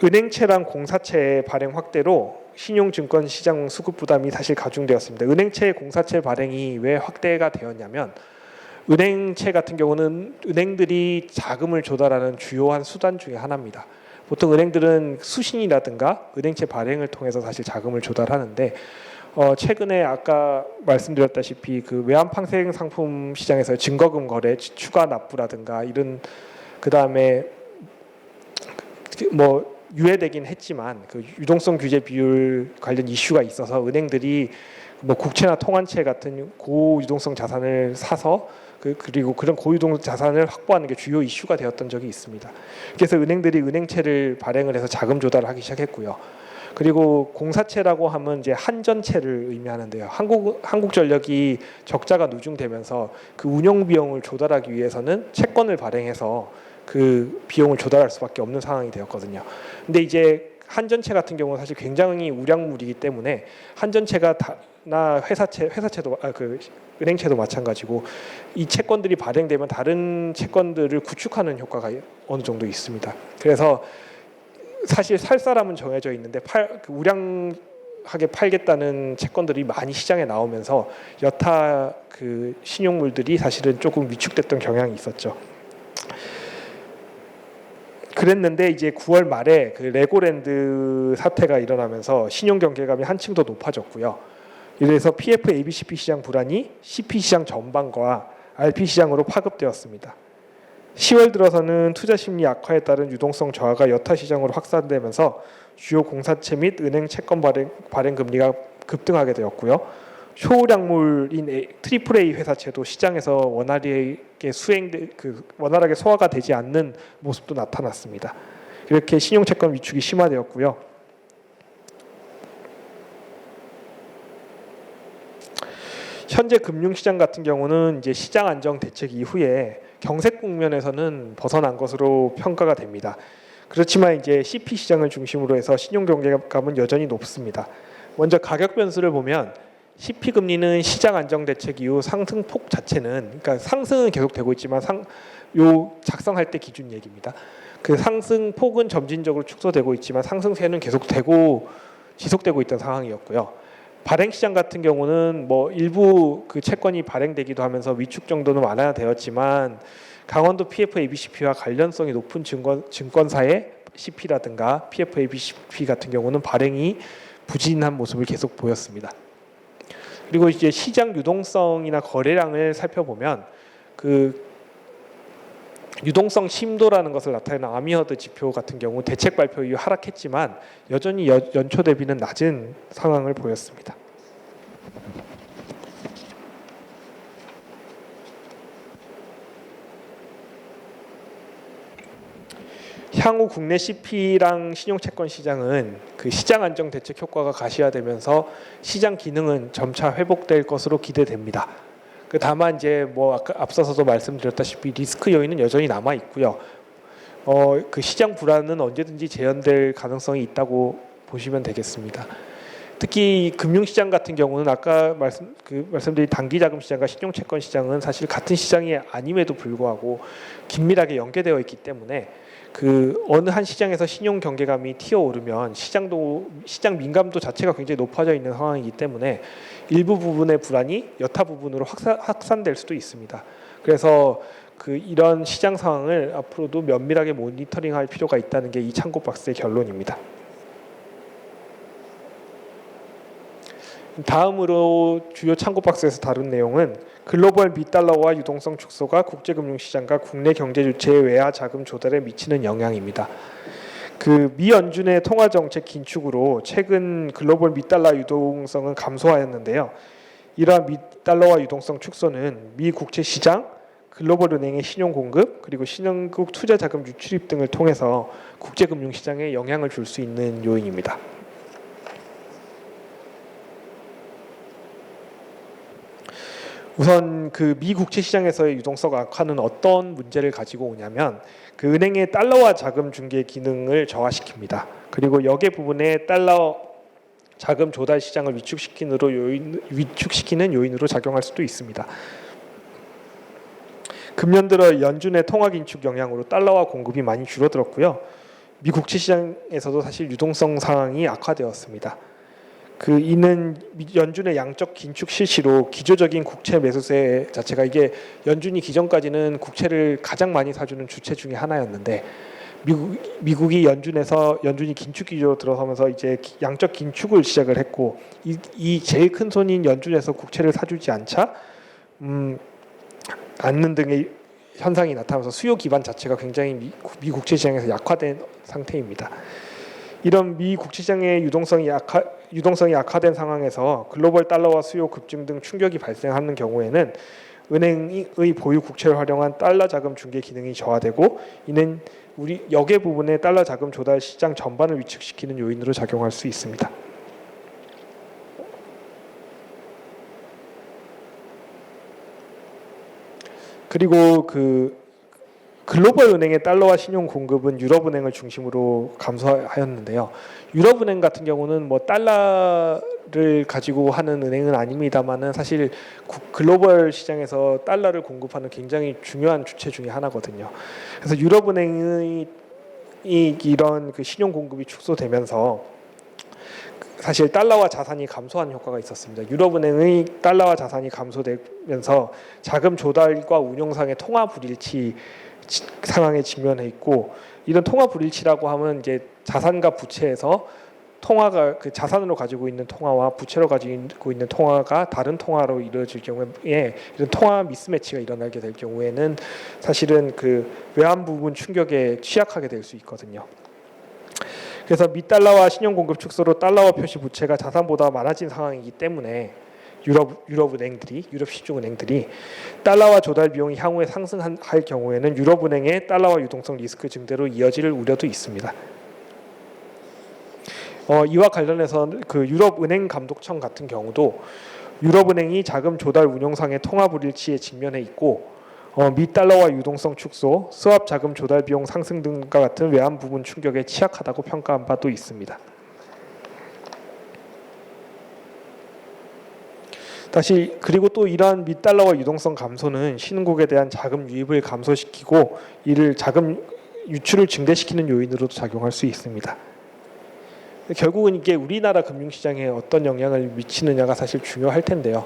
Speaker 1: 은행채랑 공사채 발행 확대로 신용증권 시장 수급 부담이 사실 가중되었습니다. 은행채, 공사채 발행이 왜 확대가 되었냐면 은행채 같은 경우는 은행들이 자금을 조달하는 주요한 수단 중에 하나입니다. 보통 은행들은 수신이라든가 은행채 발행을 통해서 사실 자금을 조달하는데 최근에 아까 말씀드렸다시피 그 외환팡생 상품 시장에서 증거금 거래, 추가 납부라든가 이런 그다음에 뭐 유예되긴 했지만 그 유동성 규제 비율 관련 이슈가 있어서 은행들이 뭐 국채나 통환채 같은 고유동성 자산을 사서 그리고 그런 고유동성 자산을 확보하는 게 주요 이슈가 되었던 적이 있습니다. 그래서 은행들이 은행채를 발행을 해서 자금 조달을 하기 시작했고요. 그리고 공사채라고 하면 이제 한전채를 의미하는데요. 한국전력이 적자가 누중되면서 그 운영 비용을 조달하기 위해서는 채권을 발행해서 그 비용을 조달할 수밖에 없는 상황이 되었거든요. 근데 이제 한전채 같은 경우는 사실 굉장히 우량물이기 때문에 한전채가 나 회사채도 은행채도 마찬가지고 이 채권들이 발행되면 다른 채권들을 구축하는 효과가 어느 정도 있습니다. 그래서 사실 살 사람은 정해져 있는데 우량하게 팔겠다는 채권들이 많이 시장에 나오면서 여타 그 신용물들이 사실은 조금 위축됐던 경향이 있었죠. 그랬는데 이제 9월 말에 그 레고랜드 사태가 일어나면서 신용 경계감이 한층 더 높아졌고요. 이래서 PF, ABCP 시장 불안이 CP 시장 전반과 RP 시장으로 파급되었습니다. 10월 들어서는 투자 심리 악화에 따른 유동성 저하가 여타 시장으로 확산되면서 주요 공사채 및 은행 채권 발행 금리가 급등하게 되었고요. 초량물인 AAA 회사채도 시장에서 원활하게 소화가 되지 않는 모습도 나타났습니다. 이렇게 신용채권 위축이 심화되었고요. 현재 금융시장 같은 경우는 이제 시장 안정 대책 이후에 경색 국면에서는 벗어난 것으로 평가가 됩니다. 그렇지만 이제 CP 시장을 중심으로 해서 신용 경계감은 여전히 높습니다. 먼저 가격 변수를 보면 CP 금리는 시장 안정 대책 이후 상승폭 자체는 그러니까 상승은 계속되고 있지만 작성할 때 기준 얘기입니다. 그 상승폭은 점진적으로 축소되고 있지만 상승세는 지속되고 있던 상황이었고요. 발행 시장 같은 경우는 뭐 일부 그 채권이 발행되기도 하면서 위축 정도는 완화되었지만 강원도 PF ABCP와 관련성이 높은 증권사의 CP라든가 PF ABCP 같은 경우는 발행이 부진한 모습을 계속 보였습니다. 그리고 이제 시장 유동성이나 거래량을 살펴보면 그 유동성 심도라는 것을 나타내는 아미허드 지표 같은 경우 대책 발표 이후 하락했지만 여전히 연초 대비는 낮은 상황을 보였습니다. 향후 국내 CP랑 신용채권 시장은 그 시장 안정 대책 효과가 가시화되면서 시장 기능은 점차 회복될 것으로 기대됩니다. 다만 이제 뭐 아까 앞서서도 말씀드렸다시피 리스크 요인은 여전히 남아 있고요. 그 시장 불안은 언제든지 재현될 가능성이 있다고 보시면 되겠습니다. 특히 금융시장 같은 경우는 아까 말씀드린 단기자금 시장과 신용채권 시장은 사실 같은 시장이 아님에도 불구하고 긴밀하게 연계되어 있기 때문에 그 어느 한 시장에서 신용 경계감이 튀어오르면 시장 민감도 자체가 굉장히 높아져 있는 상황이기 때문에 일부 부분의 불안이 여타 부분으로 확산될 수도 있습니다. 그래서 이런 시장 상황을 앞으로도 면밀하게 모니터링할 필요가 있다는 게 이 참고 박스의 결론입니다. 다음으로 주요 참고 박스에서 다룬 내용은 글로벌 미달러화 유동성 축소가 국제금융시장과 국내 경제 주체의 외화 자금 조달에 미치는 영향입니다. 미 연준의 통화 정책 긴축으로 최근 글로벌 미달러 유동성은 감소하였는데요. 이러한 미달러화 유동성 축소는 미 국채 시장, 글로벌 은행의 신용 공급, 그리고 신흥국 투자 자금 유출입 등을 통해서 국제금융시장에 영향을 줄 수 있는 요인입니다. 우선 미 국채 시장에서의 유동성 악화는 어떤 문제를 가지고 오냐면 은행의 달러화 자금 중개 기능을 저하시킵니다. 그리고 여계 부분에 달러 자금 조달 시장을 위축시키는 요인으로 작용할 수도 있습니다. 금년 들어 연준의 통화 긴축 영향으로 달러화 공급이 많이 줄어들었고요. 미 국채 시장에서도 사실 유동성 상황이 악화되었습니다. 이는 연준의 양적 긴축 실시로 기조적인 국채 매수세 자체가 이게 연준이 기존까지는 국채를 가장 많이 사주는 주체 중에 하나였는데 미국이 연준이 긴축 기조로 들어서면서 이제 양적 긴축을 시작을 했고 이 제일 큰 손인 연준에서 국채를 사주지 않는 등의 현상이 나타나면서 수요 기반 자체가 굉장히 미 국채 시장에서 약화된 상태입니다. 이런 미 국채 시장의 유동성이 약화된 상황에서 글로벌 달러화 수요 급증 등 충격이 발생하는 경우에는 은행의 보유 국채를 활용한 달러 자금 중개 기능이 저하되고 이는 우리 여계 부분의 달러 자금 조달 시장 전반을 위축시키는 요인으로 작용할 수 있습니다. 그리고 글로벌 은행의 달러화 신용 공급은 유럽은행을 중심으로 감소하였는데요. 유럽은행 같은 경우는 달러를 가지고 하는 은행은 아닙니다만은 사실 글로벌 시장에서 달러를 공급하는 굉장히 중요한 주체 중에 하나거든요. 그래서 유럽은행이 이런 신용 공급이 축소되면서 사실 달러화 자산이 감소하는 효과가 있었습니다. 유럽은행의 달러화 자산이 감소되면서 자금 조달과 운용상의 통화 불일치 상황에 직면해 있고 이런 통화 불일치라고 하면 이제 자산과 부채에서 통화가 자산으로 가지고 있는 통화와 부채로 가지고 있는 통화가 다른 통화로 이루어질 경우에 이런 통화 미스매치가 일어나게 될 경우에는 사실은 외환 부분 충격에 취약하게 될 수 있거든요. 그래서 미달러와 신용 공급 축소로 달러화 표시 부채가 자산보다 많아진 상황이기 때문에 유럽 시중은행들이 달러화 조달 비용이 향후에 상승할 경우에는 유럽은행의 달러화 유동성 리스크 증대로 이어질 우려도 있습니다. 이와 관련해서 유럽은행 감독청 같은 경우도 유럽은행이 자금 조달 운용상의 통화 불일치에 직면해 있고 미달러화 유동성 축소, 스왑 자금 조달 비용 상승 등과 같은 외환 부분 충격에 취약하다고 평가한 바도 있습니다. 그리고 또 이러한 미달러화 유동성 감소는 신흥국에 대한 자금 유입을 감소시키고 이를 자금 유출을 증대시키는 요인으로도 작용할 수 있습니다. 결국은 이게 우리나라 금융시장에 어떤 영향을 미치느냐가 사실 중요할 텐데요.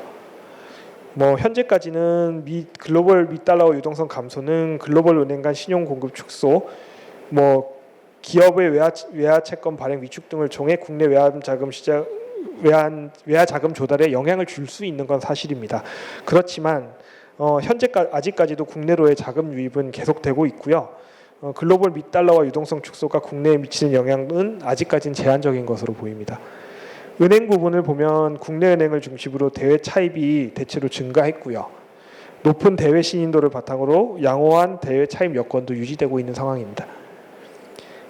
Speaker 1: 현재까지는 글로벌 미달러화 유동성 감소는 글로벌 은행 간 신용 공급 축소, 기업의 외화 채권 발행 위축 등을 통해 국내 외화 자금 조달에 영향을 줄 수 있는 건 사실입니다. 그렇지만 아직까지도 국내로의 자금 유입은 계속되고 있고요. 글로벌 미달러화 유동성 축소가 국내에 미치는 영향은 아직까지는 제한적인 것으로 보입니다. 은행 부분을 보면 국내 은행을 중심으로 대외 차입이 대체로 증가했고요. 높은 대외 신인도를 바탕으로 양호한 대외 차입 여건도 유지되고 있는 상황입니다.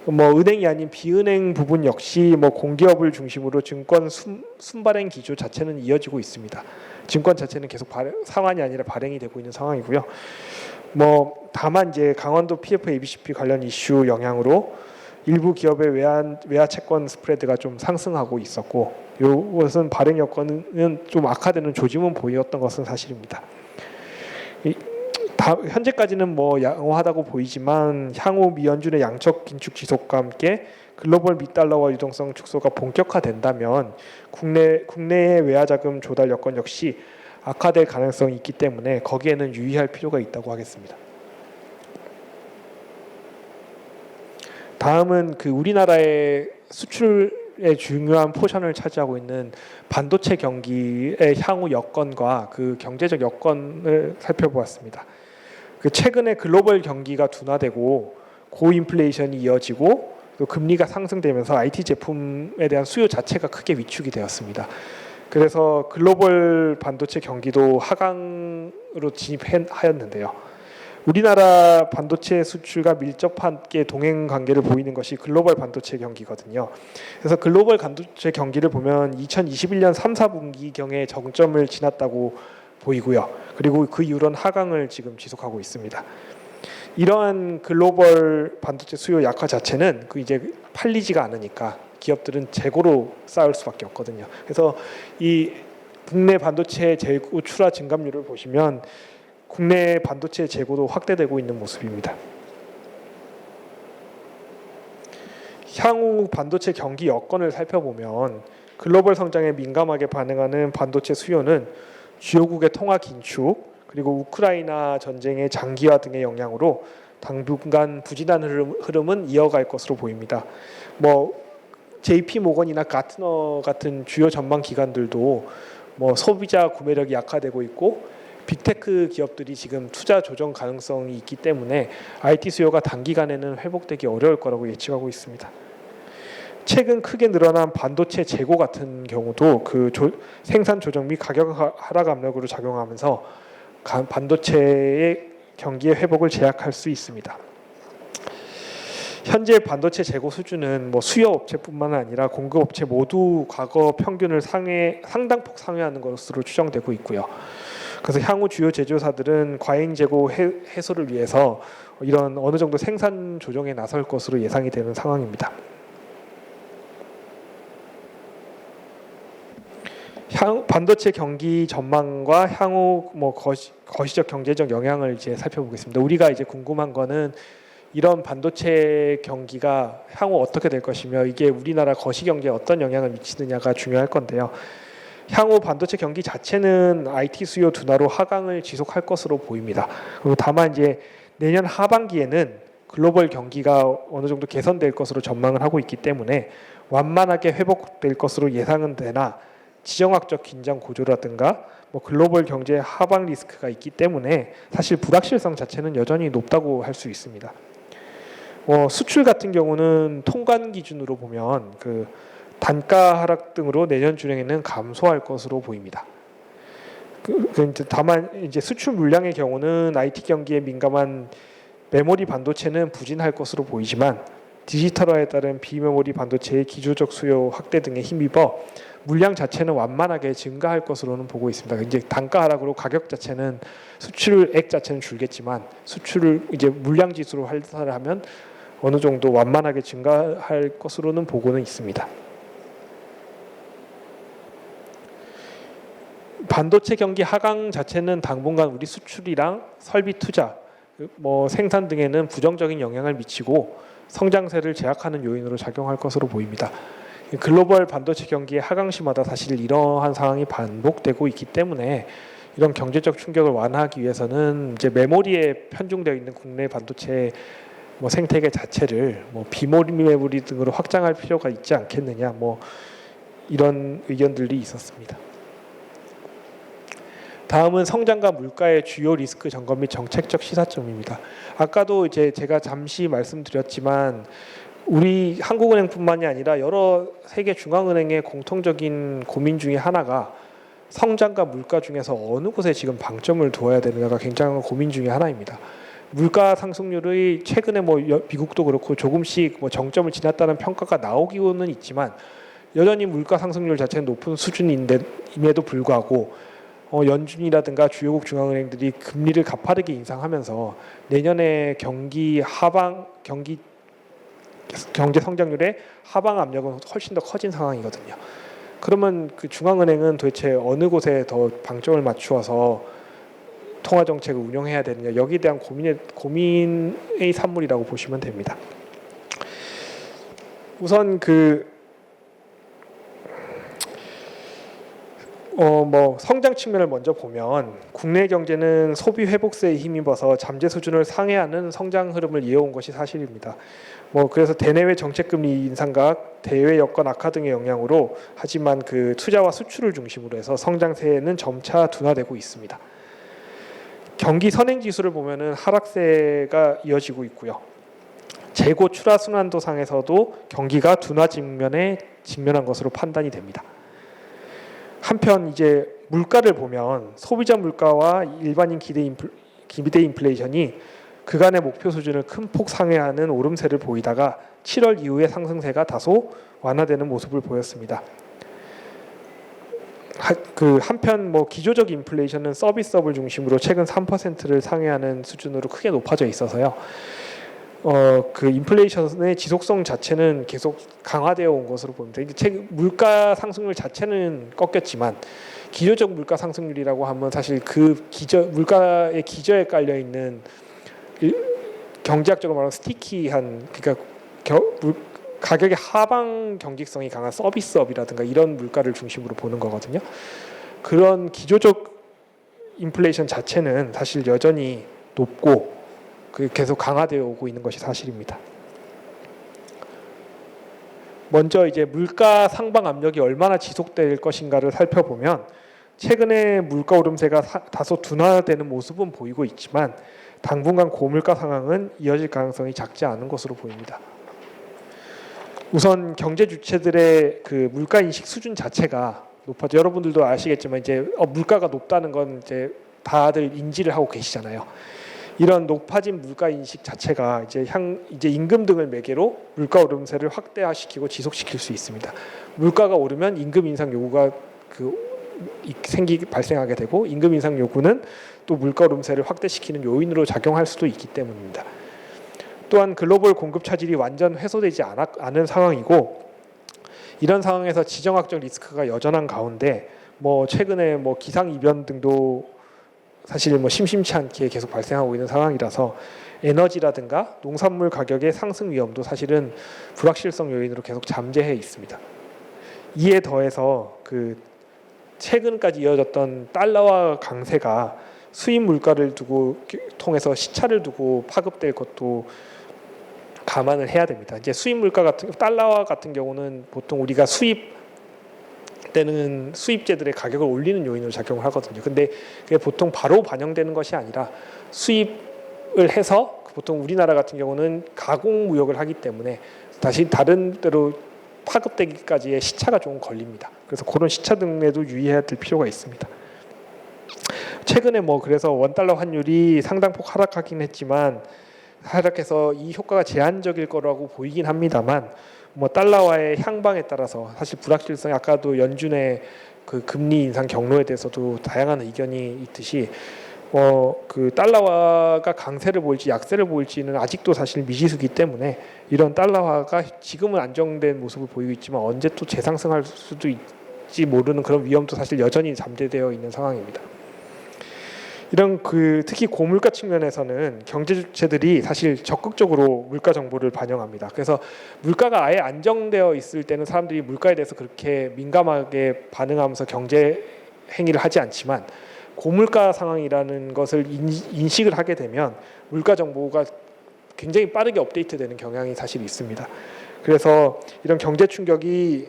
Speaker 1: 은행이 아닌 비은행 부분 역시 공기업을 중심으로 증권 순발행 기조 자체는 이어지고 있습니다. 증권 자체는 계속 상환이 아니라 발행이 되고 있는 상황이고요. 다만 이제 강원도 PF ABCP 관련 이슈 영향으로 일부 기업의 외화 채권 스프레드가 좀 상승하고 있었고, 이것은 발행 여건은 좀 악화되는 조짐은 보였던 것은 사실입니다. 현재까지는 뭐 양호하다고 보이지만 향후 미연준의 양적 긴축 지속과 함께 글로벌 미달러화 유동성 축소가 본격화된다면 국내의 외화자금 조달 여건 역시 악화될 가능성이 있기 때문에 거기에는 유의할 필요가 있다고 하겠습니다. 다음은 우리나라의 수출의 중요한 포션을 차지하고 있는 반도체 경기의 향후 여건과 그 경제적 여건을 살펴보았습니다. 최근에 글로벌 경기가 둔화되고 고인플레이션이 이어지고 또 금리가 상승되면서 IT 제품에 대한 수요 자체가 크게 위축이 되었습니다. 그래서 글로벌 반도체 경기도 하강으로 진입하였는데요. 우리나라 반도체 수출과 밀접하게 동행 관계를 보이는 것이 글로벌 반도체 경기거든요. 그래서 글로벌 반도체 경기를 보면 2021년 3, 4분기경에 정점을 지났다고 보이고요. 그리고 그 이후로는 하강을 지금 지속하고 있습니다. 이러한 글로벌 반도체 수요 약화 자체는 이제 팔리지가 않으니까 기업들은 재고로 쌓을 수밖에 없거든요. 그래서 이 국내 반도체 재고 출하 증감률을 보시면 국내 반도체 재고도 확대되고 있는 모습입니다. 향후 반도체 경기 여건을 살펴보면 글로벌 성장에 민감하게 반응하는 반도체 수요는 주요국의 통화 긴축 그리고 우크라이나 전쟁의 장기화 등의 영향으로 당분간 부진한 흐름은 이어갈 것으로 보입니다. JP 모건이나 가트너 같은 주요 전망 기관들도 소비자 구매력이 약화되고 있고 빅테크 기업들이 지금 투자 조정 가능성이 있기 때문에 IT 수요가 단기간에는 회복되기 어려울 거라고 예측하고 있습니다. 최근 크게 늘어난 반도체 재고 같은 경우도 생산 조정 및 가격 하락 압력으로 작용하면서 반도체의 경기의 회복을 제약할 수 있습니다. 현재 반도체 재고 수준은 수요 업체뿐만 아니라 공급 업체 모두 과거 평균을 상당폭 상회하는 것으로 추정되고 있고요. 그래서 향후 주요 제조사들은 과잉 재고 해소를 위해서 이런 어느 정도 생산 조정에 나설 것으로 예상이 되는 상황입니다. 반도체 경기 전망과 향후 거시적 경제적 영향을 이제 살펴보겠습니다. 우리가 이제 궁금한 거는 이런 반도체 경기가 향후 어떻게 될 것이며 이게 우리나라 거시 경제에 어떤 영향을 미치느냐가 중요할 건데요. 향후 반도체 경기 자체는 IT 수요 둔화로 하강을 지속할 것으로 보입니다. 그리고 다만 이제 내년 하반기에는 글로벌 경기가 어느 정도 개선될 것으로 전망을 하고 있기 때문에 완만하게 회복될 것으로 예상은 되나 지정학적 긴장 고조라든가 글로벌 경제 하방 리스크가 있기 때문에 사실 불확실성 자체는 여전히 높다고 할 수 있습니다. 수출 같은 경우는 통관 기준으로 보면 단가 하락 등으로 내년 중에는 감소할 것으로 보입니다. 다만 이제 수출 물량의 경우는 IT 경기에 민감한 메모리 반도체는 부진할 것으로 보이지만 디지털화에 따른 비메모리 반도체의 기조적 수요 확대 등에 힘입어 물량 자체는 완만하게 증가할 것으로는 보고 있습니다. 이제 단가 하락으로 가격 자체는 수출액 자체는 줄겠지만 수출을 이제 물량 지수로 활사를 하면 어느 정도 완만하게 증가할 것으로는 보고는 있습니다. 반도체 경기 하강 자체는 당분간 우리 수출이랑 설비 투자, 생산 등에는 부정적인 영향을 미치고 성장세를 제약하는 요인으로 작용할 것으로 보입니다. 글로벌 반도체 경기의 하강시마다 사실 이러한 상황이 반복되고 있기 때문에 이런 경제적 충격을 완화하기 위해서는 이제 메모리에 편중되어 있는 국내 반도체 생태계 자체를 비메모리 등으로 확장할 필요가 있지 않겠느냐 이런 의견들이 있었습니다. 다음은 성장과 물가의 주요 리스크 점검 및 정책적 시사점입니다. 아까도 이제 제가 잠시 말씀드렸지만 우리 한국은행뿐만이 아니라 여러 세계 중앙은행의 공통적인 고민 중에 하나가 성장과 물가 중에서 어느 곳에 지금 방점을 두어야 되느냐가 굉장한 고민 중에 하나입니다. 물가 상승률이 최근에 미국도 그렇고 조금씩 정점을 지났다는 평가가 나오기는 있지만 여전히 물가 상승률 자체는 높은 수준임에도 불구하고 연준이라든가 주요국 중앙은행들이 금리를 가파르게 인상하면서 내년에 경기 경제 성장률의 하방 압력은 훨씬 더 커진 상황이거든요. 그러면 그 중앙은행은 도대체 어느 곳에 더 방점을 맞추어서 통화 정책을 운영해야 되느냐, 여기에 대한 고민의 산물이라고 보시면 됩니다. 우선 성장 측면을 먼저 보면 국내 경제는 소비 회복세에 힘입어서 잠재 수준을 상회하는 성장 흐름을 이어온 것이 사실입니다. 그래서 대내외 정책금리 인상과 대외 여건 악화 등의 영향으로, 하지만 그 투자와 수출을 중심으로 해서 성장세는 점차 둔화되고 있습니다. 경기 선행 지수를 보면은 하락세가 이어지고 있고요. 재고 출하 순환도 상에서도 경기가 둔화 직면한 것으로 판단이 됩니다. 한편 이제 물가를 보면 소비자 물가와 일반인 기대 인플레이션이 그간의 목표 수준을 큰 폭 상회하는 오름세를 보이다가 7월 이후에 상승세가 다소 완화되는 모습을 보였습니다. 한편 기조적 인플레이션은 서비스업을 중심으로 최근 3%를 상회하는 수준으로 크게 높아져 있어서요. 그 인플레이션의 지속성 자체는 계속 강화되어 온 것으로 보입니다. 물가 상승률 자체는 꺾였지만 기조적 물가 상승률이라고 하면 사실 그 물가의 기저에 깔려 있는 경제학적으로 말하면 스티키한, 그러니까 가격의 하방 경직성이 강한 서비스업이라든가 이런 물가를 중심으로 보는 거거든요. 그런 기조적 인플레이션 자체는 사실 여전히 높고 계속 강화되어 오고 있는 것이 사실입니다. 먼저 이제 물가 상방 압력이 얼마나 지속될 것인가를 살펴보면 최근에 물가 오름세가 다소 둔화되는 모습은 보이고 있지만 당분간 고물가 상황은 이어질 가능성이 작지 않은 것으로 보입니다. 우선 경제 주체들의 그 물가 인식 수준 자체가 높아져, 여러분들도 아시겠지만 이제 물가가 높다는 건 이제 다들 인지를 하고 계시잖아요. 이런 높아진 물가 인식 자체가 이제 임금 등을 매개로 물가 오름세를 확대시키고 지속시킬 수 있습니다. 물가가 오르면 임금 인상 요구가 발생하게 되고, 임금 인상 요구는 또 물가 오름세를 확대시키는 요인으로 작용할 수도 있기 때문입니다. 또한 글로벌 공급 차질이 완전 해소되지 않은 상황이고, 이런 상황에서 지정학적 리스크가 여전한 가운데 최근에 기상 이변 등도 사실 심심치 않게 계속 발생하고 있는 상황이라서 에너지라든가 농산물 가격의 상승 위험도 사실은 불확실성 요인으로 계속 잠재해 있습니다. 이에 더해서 최근까지 이어졌던 달러화 강세가 수입 물가를 통해서 시차를 두고 파급될 것도 감안을 해야 됩니다. 이제 수입 물가 달러화 같은 경우는 보통 우리가 때는 수입제들의 가격을 올리는 요인으로 작용을 하거든요. 근데 그게 보통 바로 반영되는 것이 아니라 수입을 해서 보통 우리나라 같은 경우는 가공 무역을 하기 때문에 다시 다른 데로 파급되기까지의 시차가 조금 걸립니다. 그래서 그런 시차 등에도 유의해야 될 필요가 있습니다. 최근에 그래서 원달러 환율이 상당폭 하락하긴 했지만, 하락해서 이 효과가 제한적일 거라고 보이긴 합니다만, 달러와의 향방에 따라서 사실 불확실성이, 아까도 연준의 그 금리 인상 경로에 대해서도 다양한 의견이 있듯이 달러화가 강세를 보일지 약세를 보일지는 아직도 사실 미지수기 때문에, 이런 달러화가 지금은 안정된 모습을 보이고 있지만 언제 또 재상승할 수도 있지 모르는 그런 위험도 사실 여전히 잠재되어 있는 상황입니다. 이런 특히 고물가 측면에서는 경제 주체들이 사실 적극적으로 물가 정보를 반영합니다. 그래서 물가가 아예 안정되어 있을 때는 사람들이 물가에 대해서 그렇게 민감하게 반응하면서 경제 행위를 하지 않지만, 고물가 상황이라는 것을 인식을 하게 되면 물가 정보가 굉장히 빠르게 업데이트되는 경향이 사실 있습니다. 그래서 이런 경제 충격이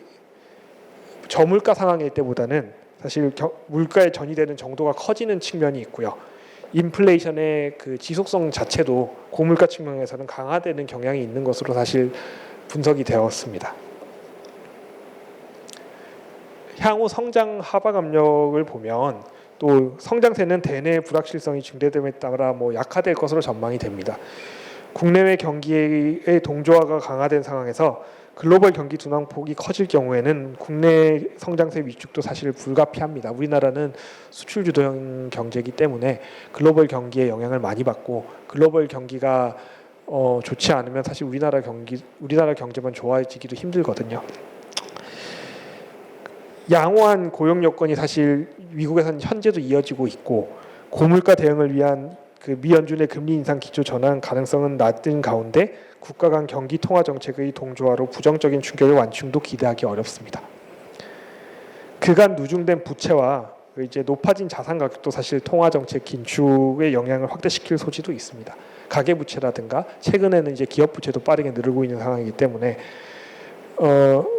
Speaker 1: 저물가 상황일 때보다는 사실 물가에 전이되는 정도가 커지는 측면이 있고요. 인플레이션의 지속성 자체도 고물가 측면에서는 강화되는 경향이 있는 것으로 사실 분석이 되었습니다. 향후 성장 하방 압력을 보면 또 성장세는 대내 불확실성이 증대됨에 따라 약화될 것으로 전망이 됩니다. 국내외 경기의 동조화가 강화된 상황에서 글로벌 경기 둔화폭이 커질 경우에는 국내 성장세 위축도 사실 불가피합니다. 우리나라는 수출 주도형 경제이기 때문에 글로벌 경기에 영향을 많이 받고, 글로벌 경기가
Speaker 2: 좋지 않으면 사실 우리나라 경제만 좋아지기도 힘들거든요. 양호한 고용 여건이 사실 미국에서는 현재도 이어지고 있고 고물가 대응을 위한 그 미연준의 금리 인상 기조 전환 가능성은 낮은 가운데 국가 간 경기 통화 정책의 동조화로 부정적인 충격의 완충도 기대하기 어렵습니다. 그간 누중된 부채와 이제 높아진 자산 가격도 사실 통화 정책 긴축의 영향을 확대시킬 소지도 있습니다. 가계 부채라든가 최근에는 이제 기업 부채도 빠르게 늘고 있는 상황이기 때문에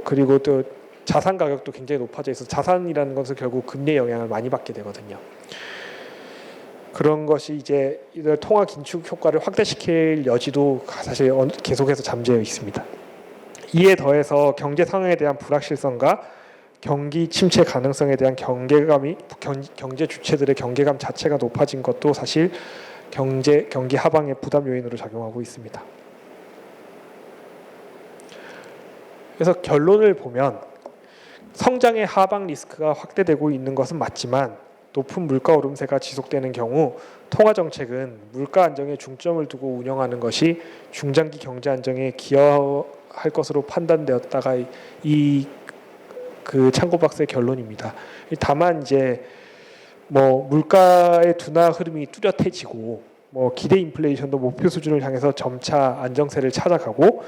Speaker 2: 그리고 또 자산 가격도 굉장히 높아져 있어서 자산이라는 것은 결국 금리의 영향을 많이 받게 되거든요. 그런 것이 이제 이들 통화 긴축 효과를 확대시킬 여지도 사실 계속해서 잠재해 있습니다. 이에 더해서 경제 상황에 대한 불확실성과 경기 침체 가능성에 대한 경제 주체들의 경계감 자체가 높아진 것도 사실 경기 하방의 부담 요인으로 작용하고 있습니다. 그래서 결론을 보면 성장의 하방 리스크가 확대되고 있는 것은 맞지만 높은 물가 오름세가 지속되는 경우 통화 정책은 물가 안정에 중점을 두고 운영하는 것이 중장기 경제 안정에 기여할 것으로 판단되었다가 그 창고 박사의 결론입니다. 다만 이제 물가의 둔화 흐름이 뚜렷해지고 기대 인플레이션도 목표 수준을 향해서 점차 안정세를 찾아가고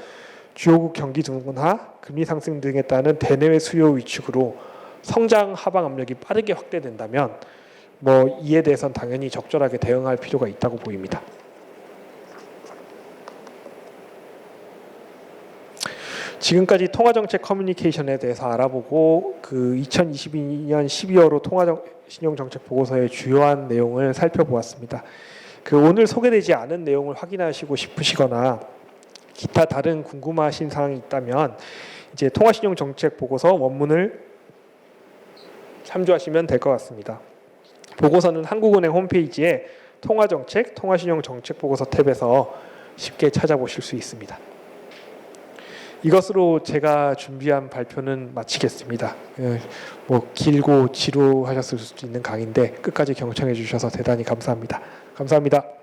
Speaker 2: 주요국 경기 둔화, 금리 상승 등에 따른 대내외 수요 위축으로 성장 하방 압력이 빠르게 확대된다면 이에 대해서는 당연히 적절하게 대응할 필요가 있다고 보입니다. 지금까지 통화정책 커뮤니케이션에 대해서 알아보고 그 2022년 12월호 통화신용정책 보고서의 주요한 내용을 살펴보았습니다. 그 오늘 소개되지 않은 내용을 확인하시고 싶으시거나 기타 다른 궁금하신 사항이 있다면 이제 통화신용정책 보고서 원문을 참조하시면 될 것 같습니다. 보고서는 한국은행 홈페이지에 통화정책, 통화신용정책 보고서 탭에서 쉽게 찾아보실 수 있습니다. 이것으로 제가 준비한 발표는 마치겠습니다. 길고 지루하셨을 수도 있는 강의인데 끝까지 경청해 주셔서 대단히 감사합니다. 감사합니다.